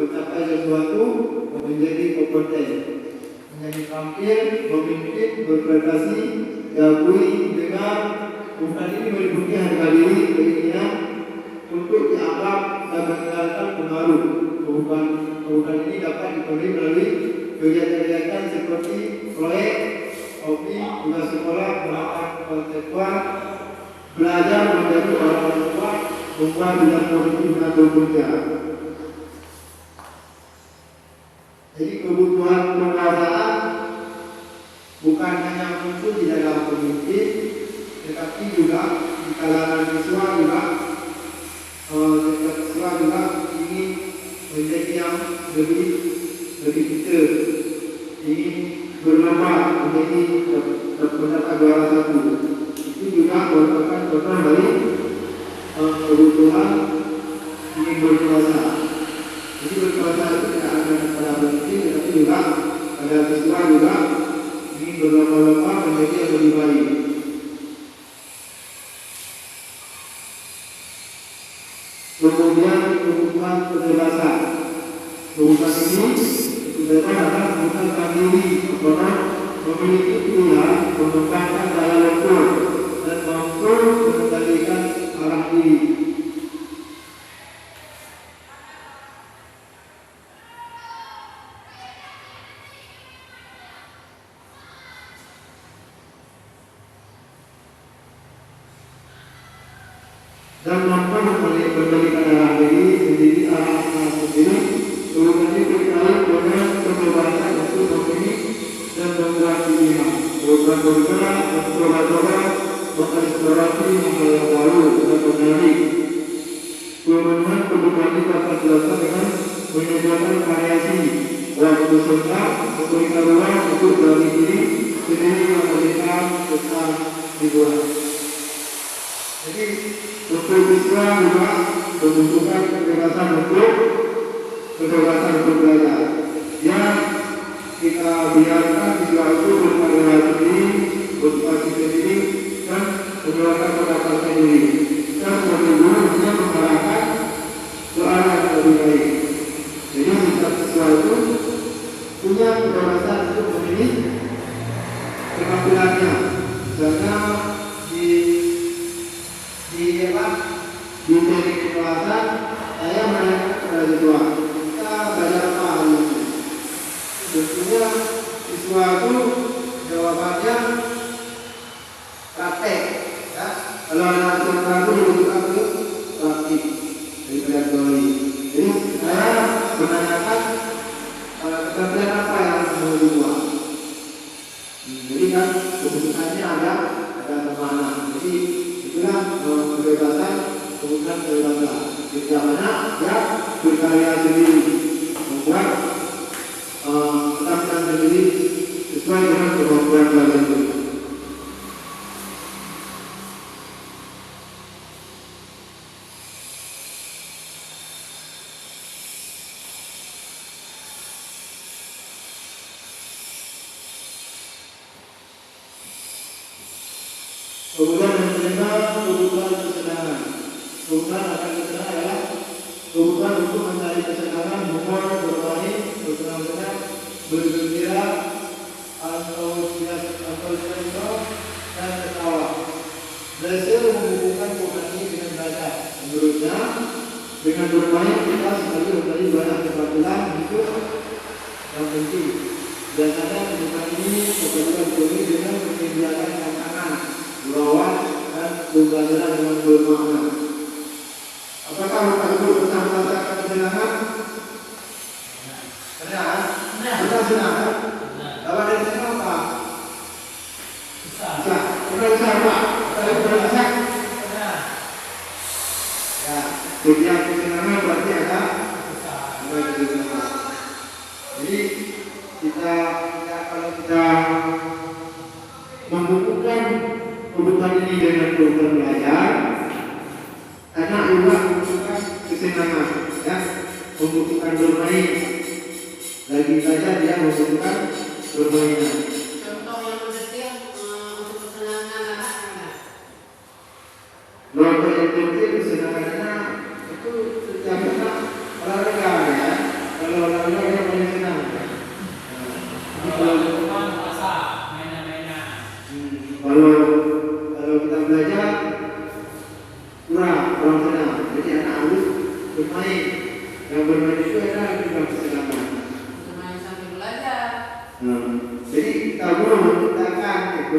kebutuhan ini dapat dipenuhi melalui kegiatan-kegiatan seperti proyek, hobi, tugas sekolah, melakukan kontekstual, belajar menjadi orang tua, membuat bidang positif dan bekerja. Jadi kebutuhan penguasaan bukan hanya muncul di dalam pemimpin, tetapi juga di kalangan siswa juga ingin menjadi yang lebih kita ingin berlomba menjadi mendapat juara satu. Itu juga merupakan contoh dari kebutuhan ingin berkuasa. Jadi berkuasa itu tidak hanya pada pemimpin, tetapi juga pada siswa juga ingin berlomba-lomba menjadi yang lebih baik. Kemudian kebutuhan kebebasan. Kebutuhan ini sebenarnya adalah kebutuhan mandiri, karena memiliki pilihan, mengembangkan daya lentur dan mampu mengendalikan arah diri. Dan mampu mengendalikan arah diri sendiri, arah sendiri. Kemudian berkait dengan kebebasan untuk memilih dan membuat pilihan, bergerak, mencoba-coba, mengeksplorasi hal yang baru dan menarik. Kemudian kebutuhan ini dapat dilakukan dengan menyediakan variasi waktu senggang, memberikan ruang untuk dari diri sendiri memberikan tentang hiburan. Jadi untuk siswa juga membutuhkan kebebasan untuk belajar. Yang kita biarkan siswa itu berkreasi diri, berkreasi sendiri, dan mengeluarkan pendapat sendiri. Dan kemudian dia mengarahkan ke arah yang lebih baik. Jadi siswa itu punya kebebasan untuk memilih penampilannya. Misalnya di teknik kekerasan, saya menanyakan kepada siswa, kita belajar apa hari ini? Tentunya siswa itu jawabannya praktek. Ya. Kalau anak siswa itu dibutuhkan ke praktik daripada teori. Jadi saya menanyakan keterampilan apa yang mau dibuat. Jadi kan kebutuhannya ada mana. Jadi itulah kebebasan, kebutuhan kebebasan. Tidak mana ya berkarya sendiri, membuat keterampilan sendiri sesuai dengan kemampuan belajar itu. Kemudian yang kelima, kebutuhan kesenangan. Kebutuhan akan kesenangan adalah kebutuhan untuk mencari kesenangan, humor, bermain, bersenang-senang, bergembira, antusias, dan ketawa. Belajar menghubungkan kebutuhan ini dengan belajar. Menurutnya, dengan bermain kita sekali menjadi banyak keterampilan itu yang penting. Biasanya kebutuhan ini kebutuhan ini dengan menyediakan tantangan, melawan dan pembelajaran dengan bermakna. Apakah Bapak Ibu pernah merasakan kesenangan? Pernah? Pernah senang? Kalau ada senang apa? Susah. Pernah susah apa? Pernah susah? Pernah. Ya, setiap kesenangan berarti ada susah. Jadi kalau kita menghubungkan kebutuhan ini dengan kebutuhan belajar, anak juga membutuhkan kesenangan, ya, membutuhkan bermain. Lagi saja dia membutuhkan permainan. Contoh yang kecil untuk kesenangan anak mana? Contoh yang kecil kesenangan anak itu setiap anak olahraga, ya. Kalau olahraga dia paling senang. Kalau kita belajar kurang senang. Jadi anak harus bermain. Yang bermain itu adalah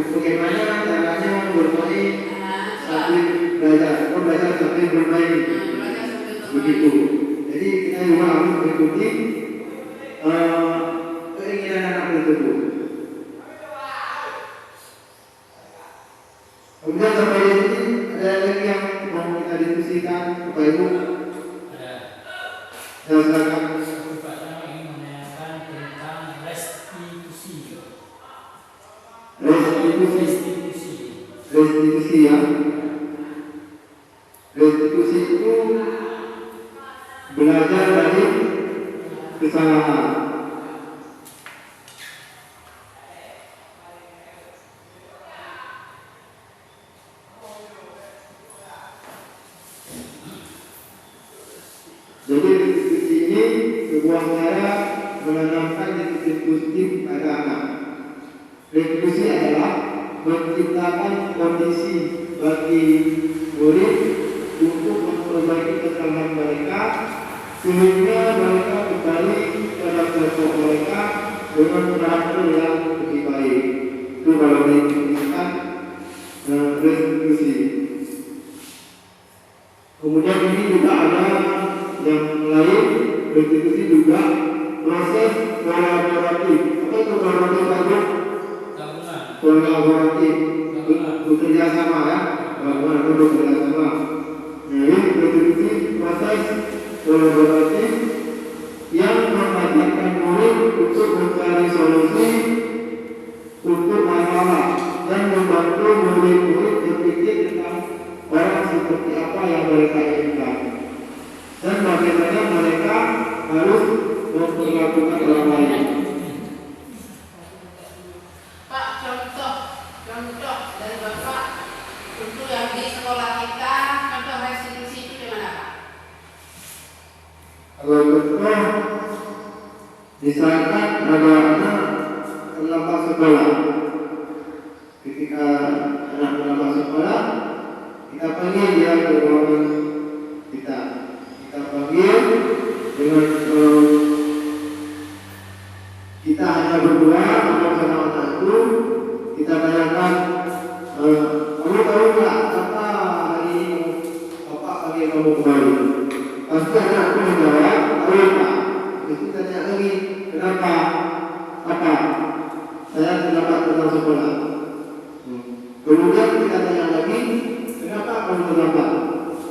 bagaimana caranya bermain Nah, sambil belajar, belajar sambil bermain, belajar sambil bermain. begitu. Jadi kita juga harus mengikuti keinginan anak tersebut. Kemudian sampai di sini ada lagi yang mau kita diskusikan, Bapak Ibu. Ada. Ya, silakan. Bapak saya ingin menanyakan tentang restitusi. Restitusi ya. Restitusi itu belajar dari kesalahan. Jadi restitusi ini sebuah cara menanamkan disiplin positif pada anak. Restitusi adalah menciptakan kondisi bagi murid untuk memperbaiki kesalahan mereka sehingga mereka kembali pada kelompok mereka dengan karakter yang lebih baik. Itu kalau diinginkan restitusi. Kemudian ini juga ada yang lain, restitusi juga proses kolaboratif. Apa itu kolaboratif Pak? Kolaboratif, bekerja sama ya, bagaimana bekerja sama. Nah, ini restitusi proses kolaboratif yang mengajarkan murid untuk mencari solusi untuk masalah dan membantu murid-murid berpikir tentang orang seperti apa yang mereka inginkan dan bagaimana mereka harus memperlakukan orang lain. Pak, contoh dari Bapak untuk yang di sekolah kita, contoh restitusi itu gimana Pak? Kalau contoh, misalkan ada anak terlambat sekolah, ketika anak terlambat sekolah, kita panggil dia ke ruangan kita panggil dengan kita hanya berdua sama anak itu, kita tanyakan, kamu tahu nggak apa hari ini Bapak panggil kamu kembali? Pasti anak itu menjawab, tahu Pak. Terus kita tanya lagi, kenapa? Apa? Saya terlambat datang sekolah. Kemudian kita tanya lagi, kenapa kamu terlambat?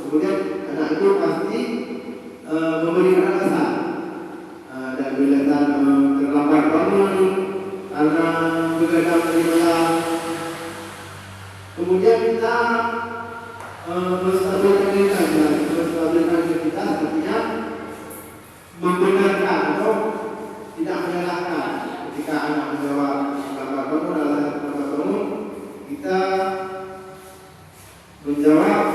Kemudian anak itu pasti memberikan alasan. Dan bila terlambat bangun karena begadang tadi malam. Kemudian kita menstabilkan diri kita artinya membenarkan atau tidak menyalahkan. Ketika anak menjawab terlambat bangun alasan terlambat bangun, kita menjawab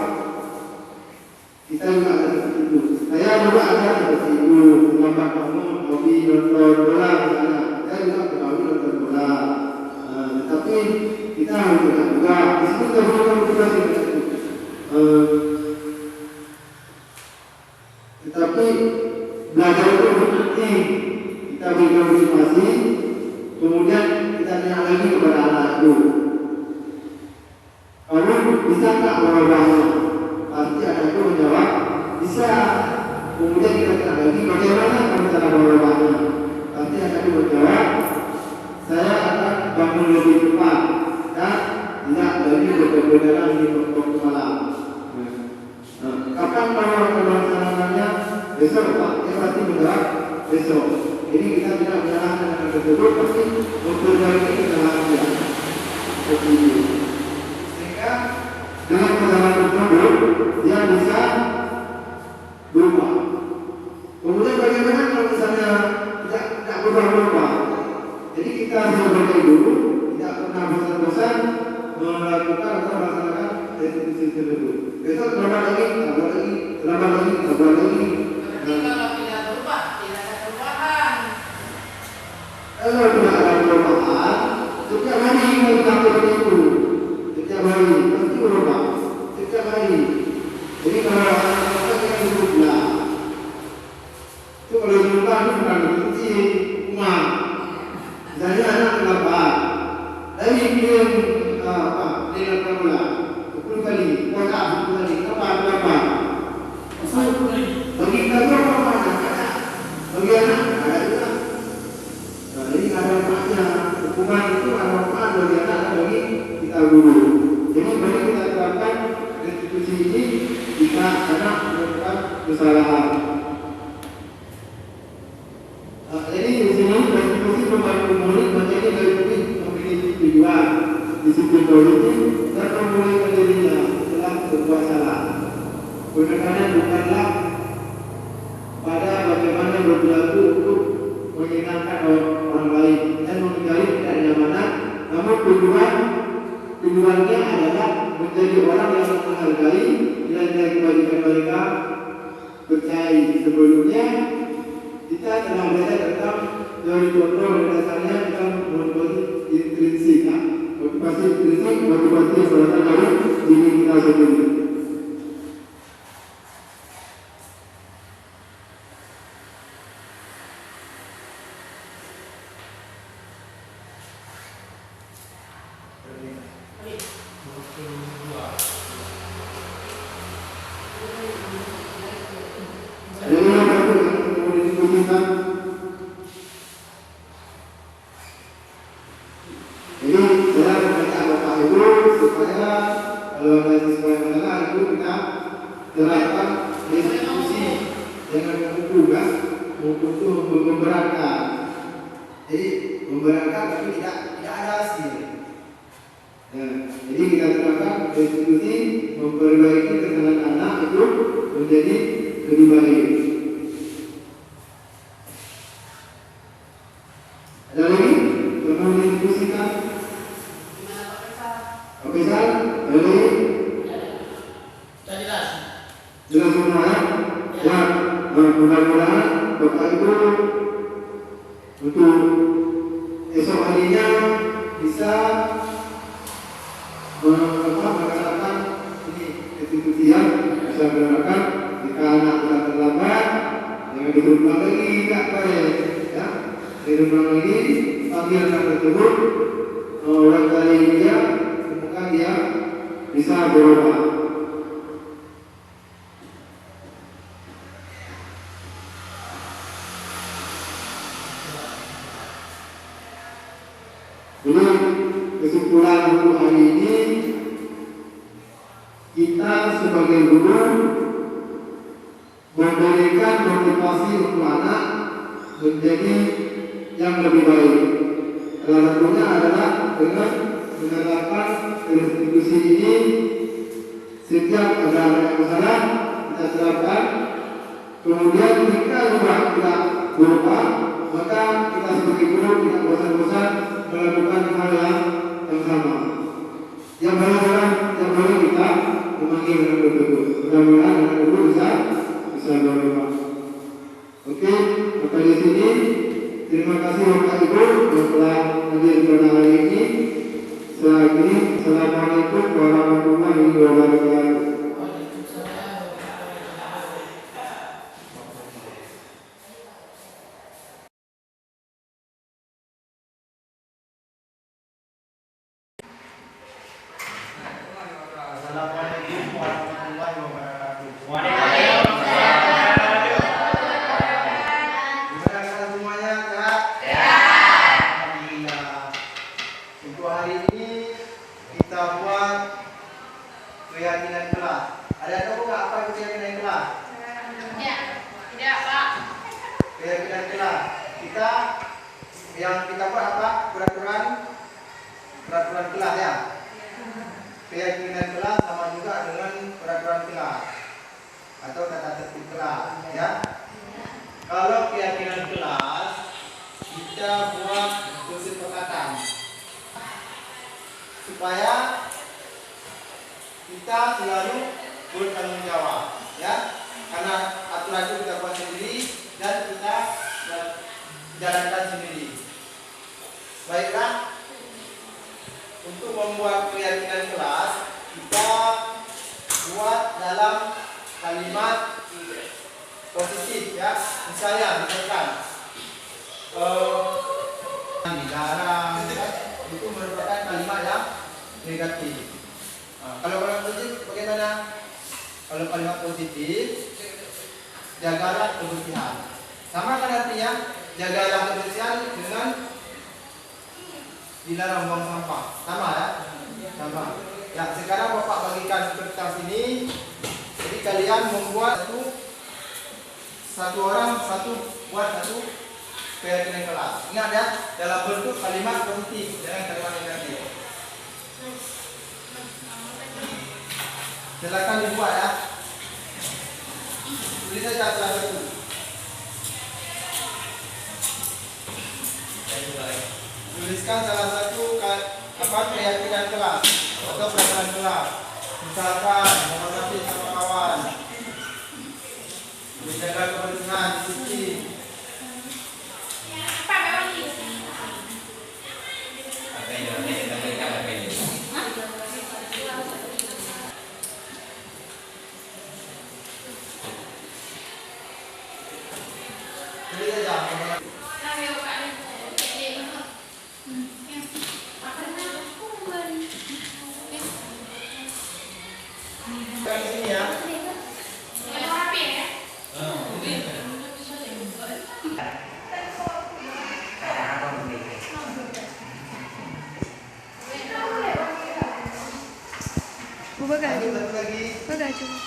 kita juga ada seperti itu. Saya juga ada seperti itu. Terlambat bangun hobi nonton bola misalnya. Saya juga hobi nonton bola. Tapi kita harus juga di situ kita perlu kita itu. Tetapi belajar itu penting. Kita berikan motivasi, kemudian kita tanya lagi kepada anak itu. Kamu bisa nggak merubahnya? Pasti anak itu menjawab bisa. Kemudian kita tanya lagi bagaimana kamu cara merubahnya? Pasti anak itu menjawab saya akan bangun lebih cepat dan tidak lagi begadang di waktu malam. Kapan kamu akan melaksanakannya? Besok Pak. Dia pasti menjawab besok. Jadi kita tidak menyalahkan anak tersebut, tapi memperbaiki kesalahan dia. Seperti itu. Sehingga dengan kesalahan tersebut dia bisa berubah. Kemudian bagaimana kalau misalnya tidak berubah? Jadi kita sebagai guru tidak pernah bosan-bosan melakukan atau melaksanakan restitusi tersebut. Besok terlambat lagi. Berarti kalau tidak berubah, tidak ada perubahan. Kalau tidak ada perubahan, setiap hari melakukan itu. Setiap hari pasti berubah. Setiap hari. Jadi kalau anak-anak yang berubah, itu kalau berubah itu bukan berhenti hukuman. Misalnya anak terlambat, tapi dia nilai formula 10 kali, kuota 10 kali, berapa? Bagi kita berapa mana? Bagi anak ada juga. Nah, ini ada manfaatnya. Hukuman itu ada manfaat bagi anak dan bagi kita guru. Jadi mari kita terapkan restitusi ini jika anak melakukan kesalahan. Jadi di sini restitusi membantu murid menjadi lebih memiliki tujuan, disiplin politik dan memulihkan dirinya setelah berbuat salah. Penekanan bukanlah pada bagaimana berperilaku untuk menyenangkan orang lain dan menghindari ketidaknyamanan, namun tujuannya adalah menjadi orang yang menghargai nilai-nilai kebajikan mereka. Percaya sebelumnya kita telah belajar tentang teori kontrol dan dasarnya kita motivasi intrinsik, motivasi intrinsik, motivasi yang berasal dari diri kita sendiri. Mudah-mudahan Bapak Ibu untuk esok harinya bisa mengatakan ini restitusi yang bisa menerapkan jika anak sudah terlambat jangan diulang lagi Kak Pare, ya diulang lagi panggil anak tersebut orang dari dia semoga dia bisa berubah. Jadi kesimpulan untuk hari ini kita sebagai guru memberikan motivasi untuk anak menjadi yang lebih baik. Salah satunya adalah dengan menerapkan restitusi ini setiap ada yang salah kita terapkan. Kemudian jika tidak berubah maka kita sebagai guru tidak bosan-bosan melakukan hal yang sama. Yang boleh kita memanggil anak tersebut. Mudah-mudahan anak tersebut bisa berubah. Oke, sampai di sini. Terima kasih Bapak Ibu yang telah hadir pada hari ini. Assalamualaikum warahmatullahi wabarakatuh. Peraturan kelas ya. Keyakinan kelas sama juga dengan peraturan kelas atau tata tertib kelas ya. Kalau keyakinan kelas kita buat kesepakatan supaya kita selalu bertanggung jawab ya. Karena aturan itu kita buat sendiri dan kita jalankan sendiri. Baiklah. Untuk membuat keyakinan kelas kita buat dalam kalimat positif ya. Misalkan dilarang itu merupakan kalimat yang negatif. Kalau kalimat positif bagaimana? Kalau kalimat positif, jagalah kebersihan. Sama kan artinya, jagalah kebersihan dengan dilarang buang sampah. Sama ya? Sama. Ya, sekarang Bapak bagikan kertas ini. Jadi kalian membuat satu orang buat satu keyakinan kelas. Ingat ya, dalam bentuk kalimat positif, jangan kalimat negatif. Silakan dibuat ya. Tulis saja salah satu. Tuliskan salah satu keyakinan kelas atau perasaan kelas. Misalkan menghormati sama kawan, menjaga kebersihan, disiplin. Tulis saja. Di sini ya. Baga coba.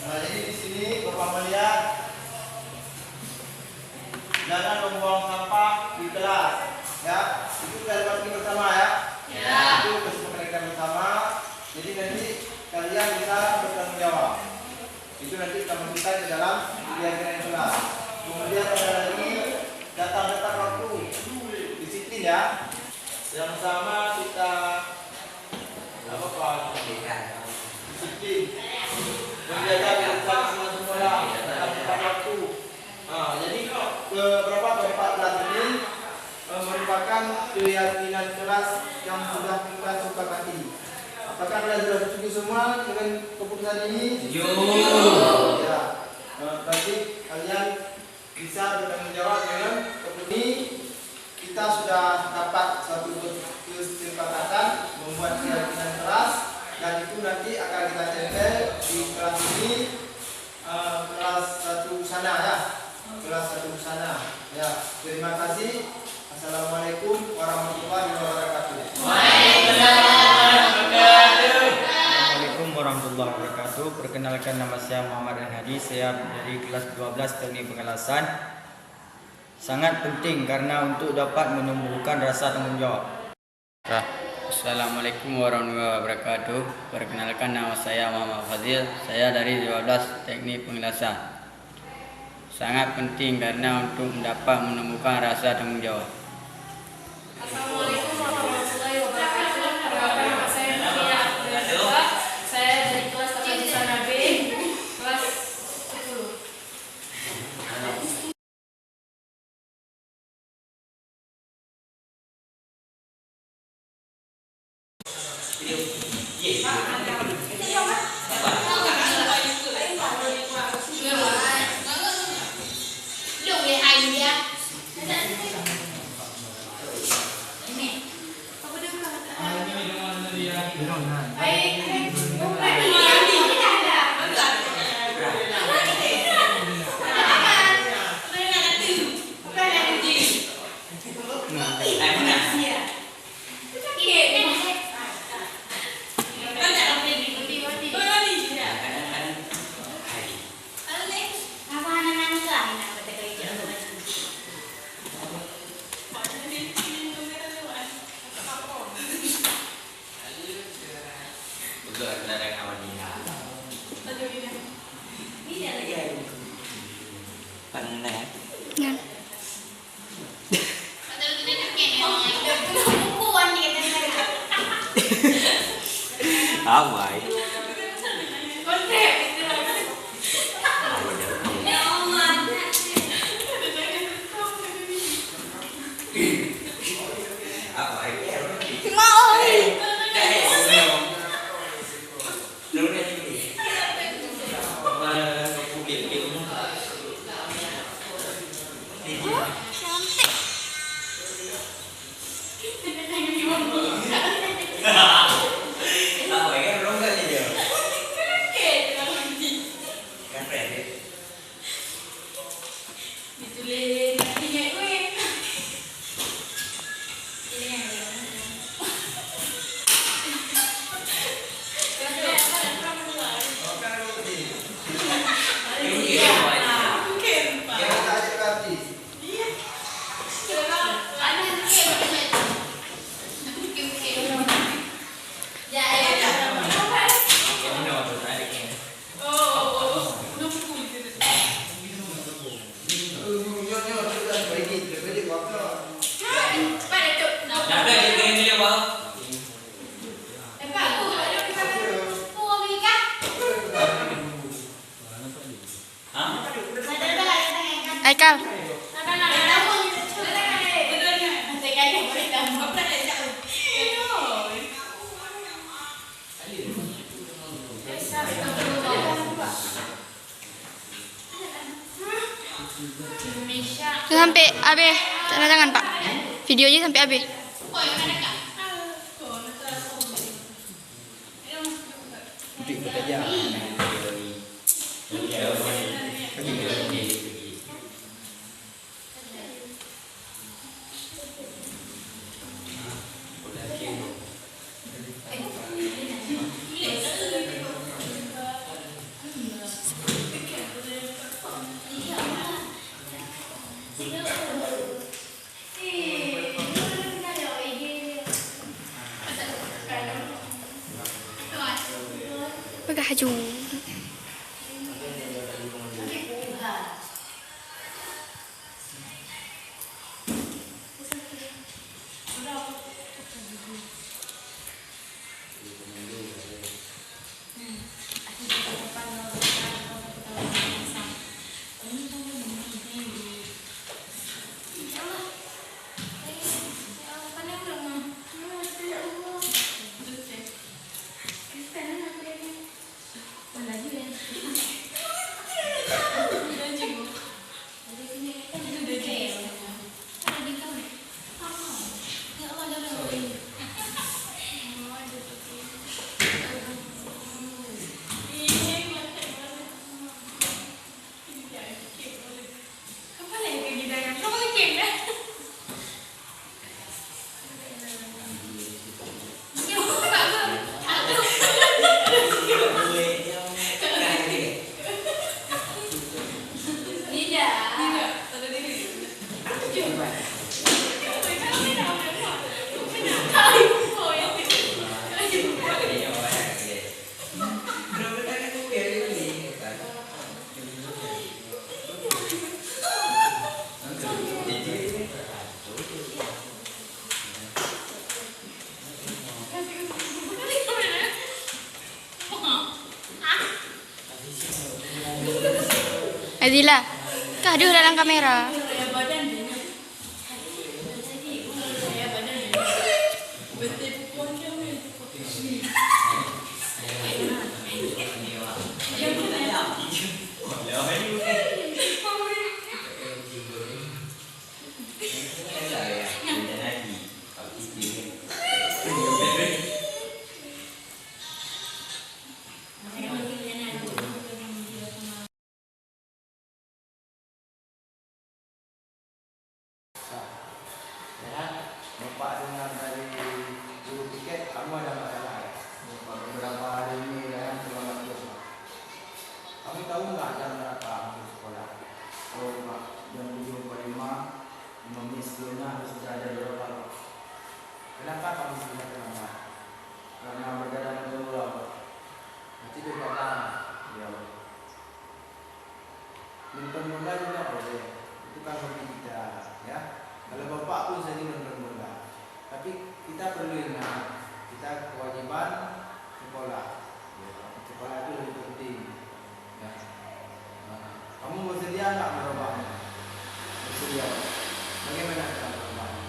Jadi di sini Bapak melihat jangan membuang sampah di kelas, ya. Itu kalimat ini bersama ya. Itu kesepakatan bersama. Jadi nanti kalian bisa bertanggung jawab. Itu nanti kita masukkan ke dalam kegiatan kelas. Kemudian ada lagi datang waktu, disiplin ya. Yang sama kita disiplin, menjaga kebersihan sekolah, tepat waktu. Jadi beberapa keempat ini merupakan keyakinan kelas yang sudah kita sepakati. Apakah kalian sudah setuju semua dengan keputusan ini? Ya. Berarti kalian bisa bertanggung jawab dengan keputusan ini. Kita sudah dapat satu kesepakatan membuat keyakinan kelas, dan itu nanti akan kita tempel di kelas ini, kelas 1 sana ya, kelas 1 sana ya. Terima kasih. Assalamualaikum warahmatullahi wabarakatuh. Assalamualaikum warahmatullahi wabarakatuh. Perkenalkan, nama saya Muhammad Hadi. Saya dari kelas 12 Teknik Pengelasan. Sangat penting karena untuk dapat menumbuhkan rasa tanggung jawab. Assalamualaikum warahmatullahi wabarakatuh. Perkenalkan, nama saya Muhammad Fazil. Saya dari 12 Teknik Pengelasan. Sangat penting karena untuk dapat menemukan rasa tanggung jawab. Assalamualaikum warahmatullahi wabarakatuh. Nama saya Mutia Abdullah. Saya dari kelas Tata Busana B, kelas 10. Aikal. Sampai habis. Tanda tangan, Pak. Videonya sampai habis. Haju. Adila, kado dalam kamera. pindah ke kamar. Karena bergadang dulu. Nanti bergadang. Ya. Nonton bola juga boleh. Itu kan hobi kita, ya. Kalau bapak pun jadi nonton bola. Tapi kita perlu ingat, kita kewajiban sekolah. Sekolah itu lebih penting. Ya. Kamu bersedia nggak merubahnya? Bersedia. Bagaimana cara merubahnya?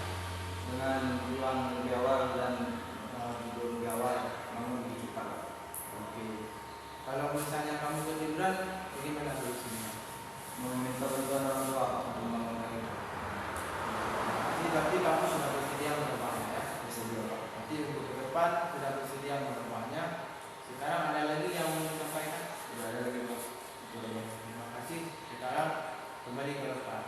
Dengan pulang lebih awal dan tidur lebih awal, bangun lebih cepat. Oke. Kalau misalnya kamu ketiduran, bagaimana solusinya? Meminta bantuan orang tua untuk membangun lagi. Jadi berarti kamu sudah bersedia merubahnya, ya? Bersedia. Nanti untuk ke depan sudah bersedia merubahnya. Sekarang ada lagi yang mau disampaikan? Tidak ada lagi Pak. Terima kasih. Sekarang kembali ke depan.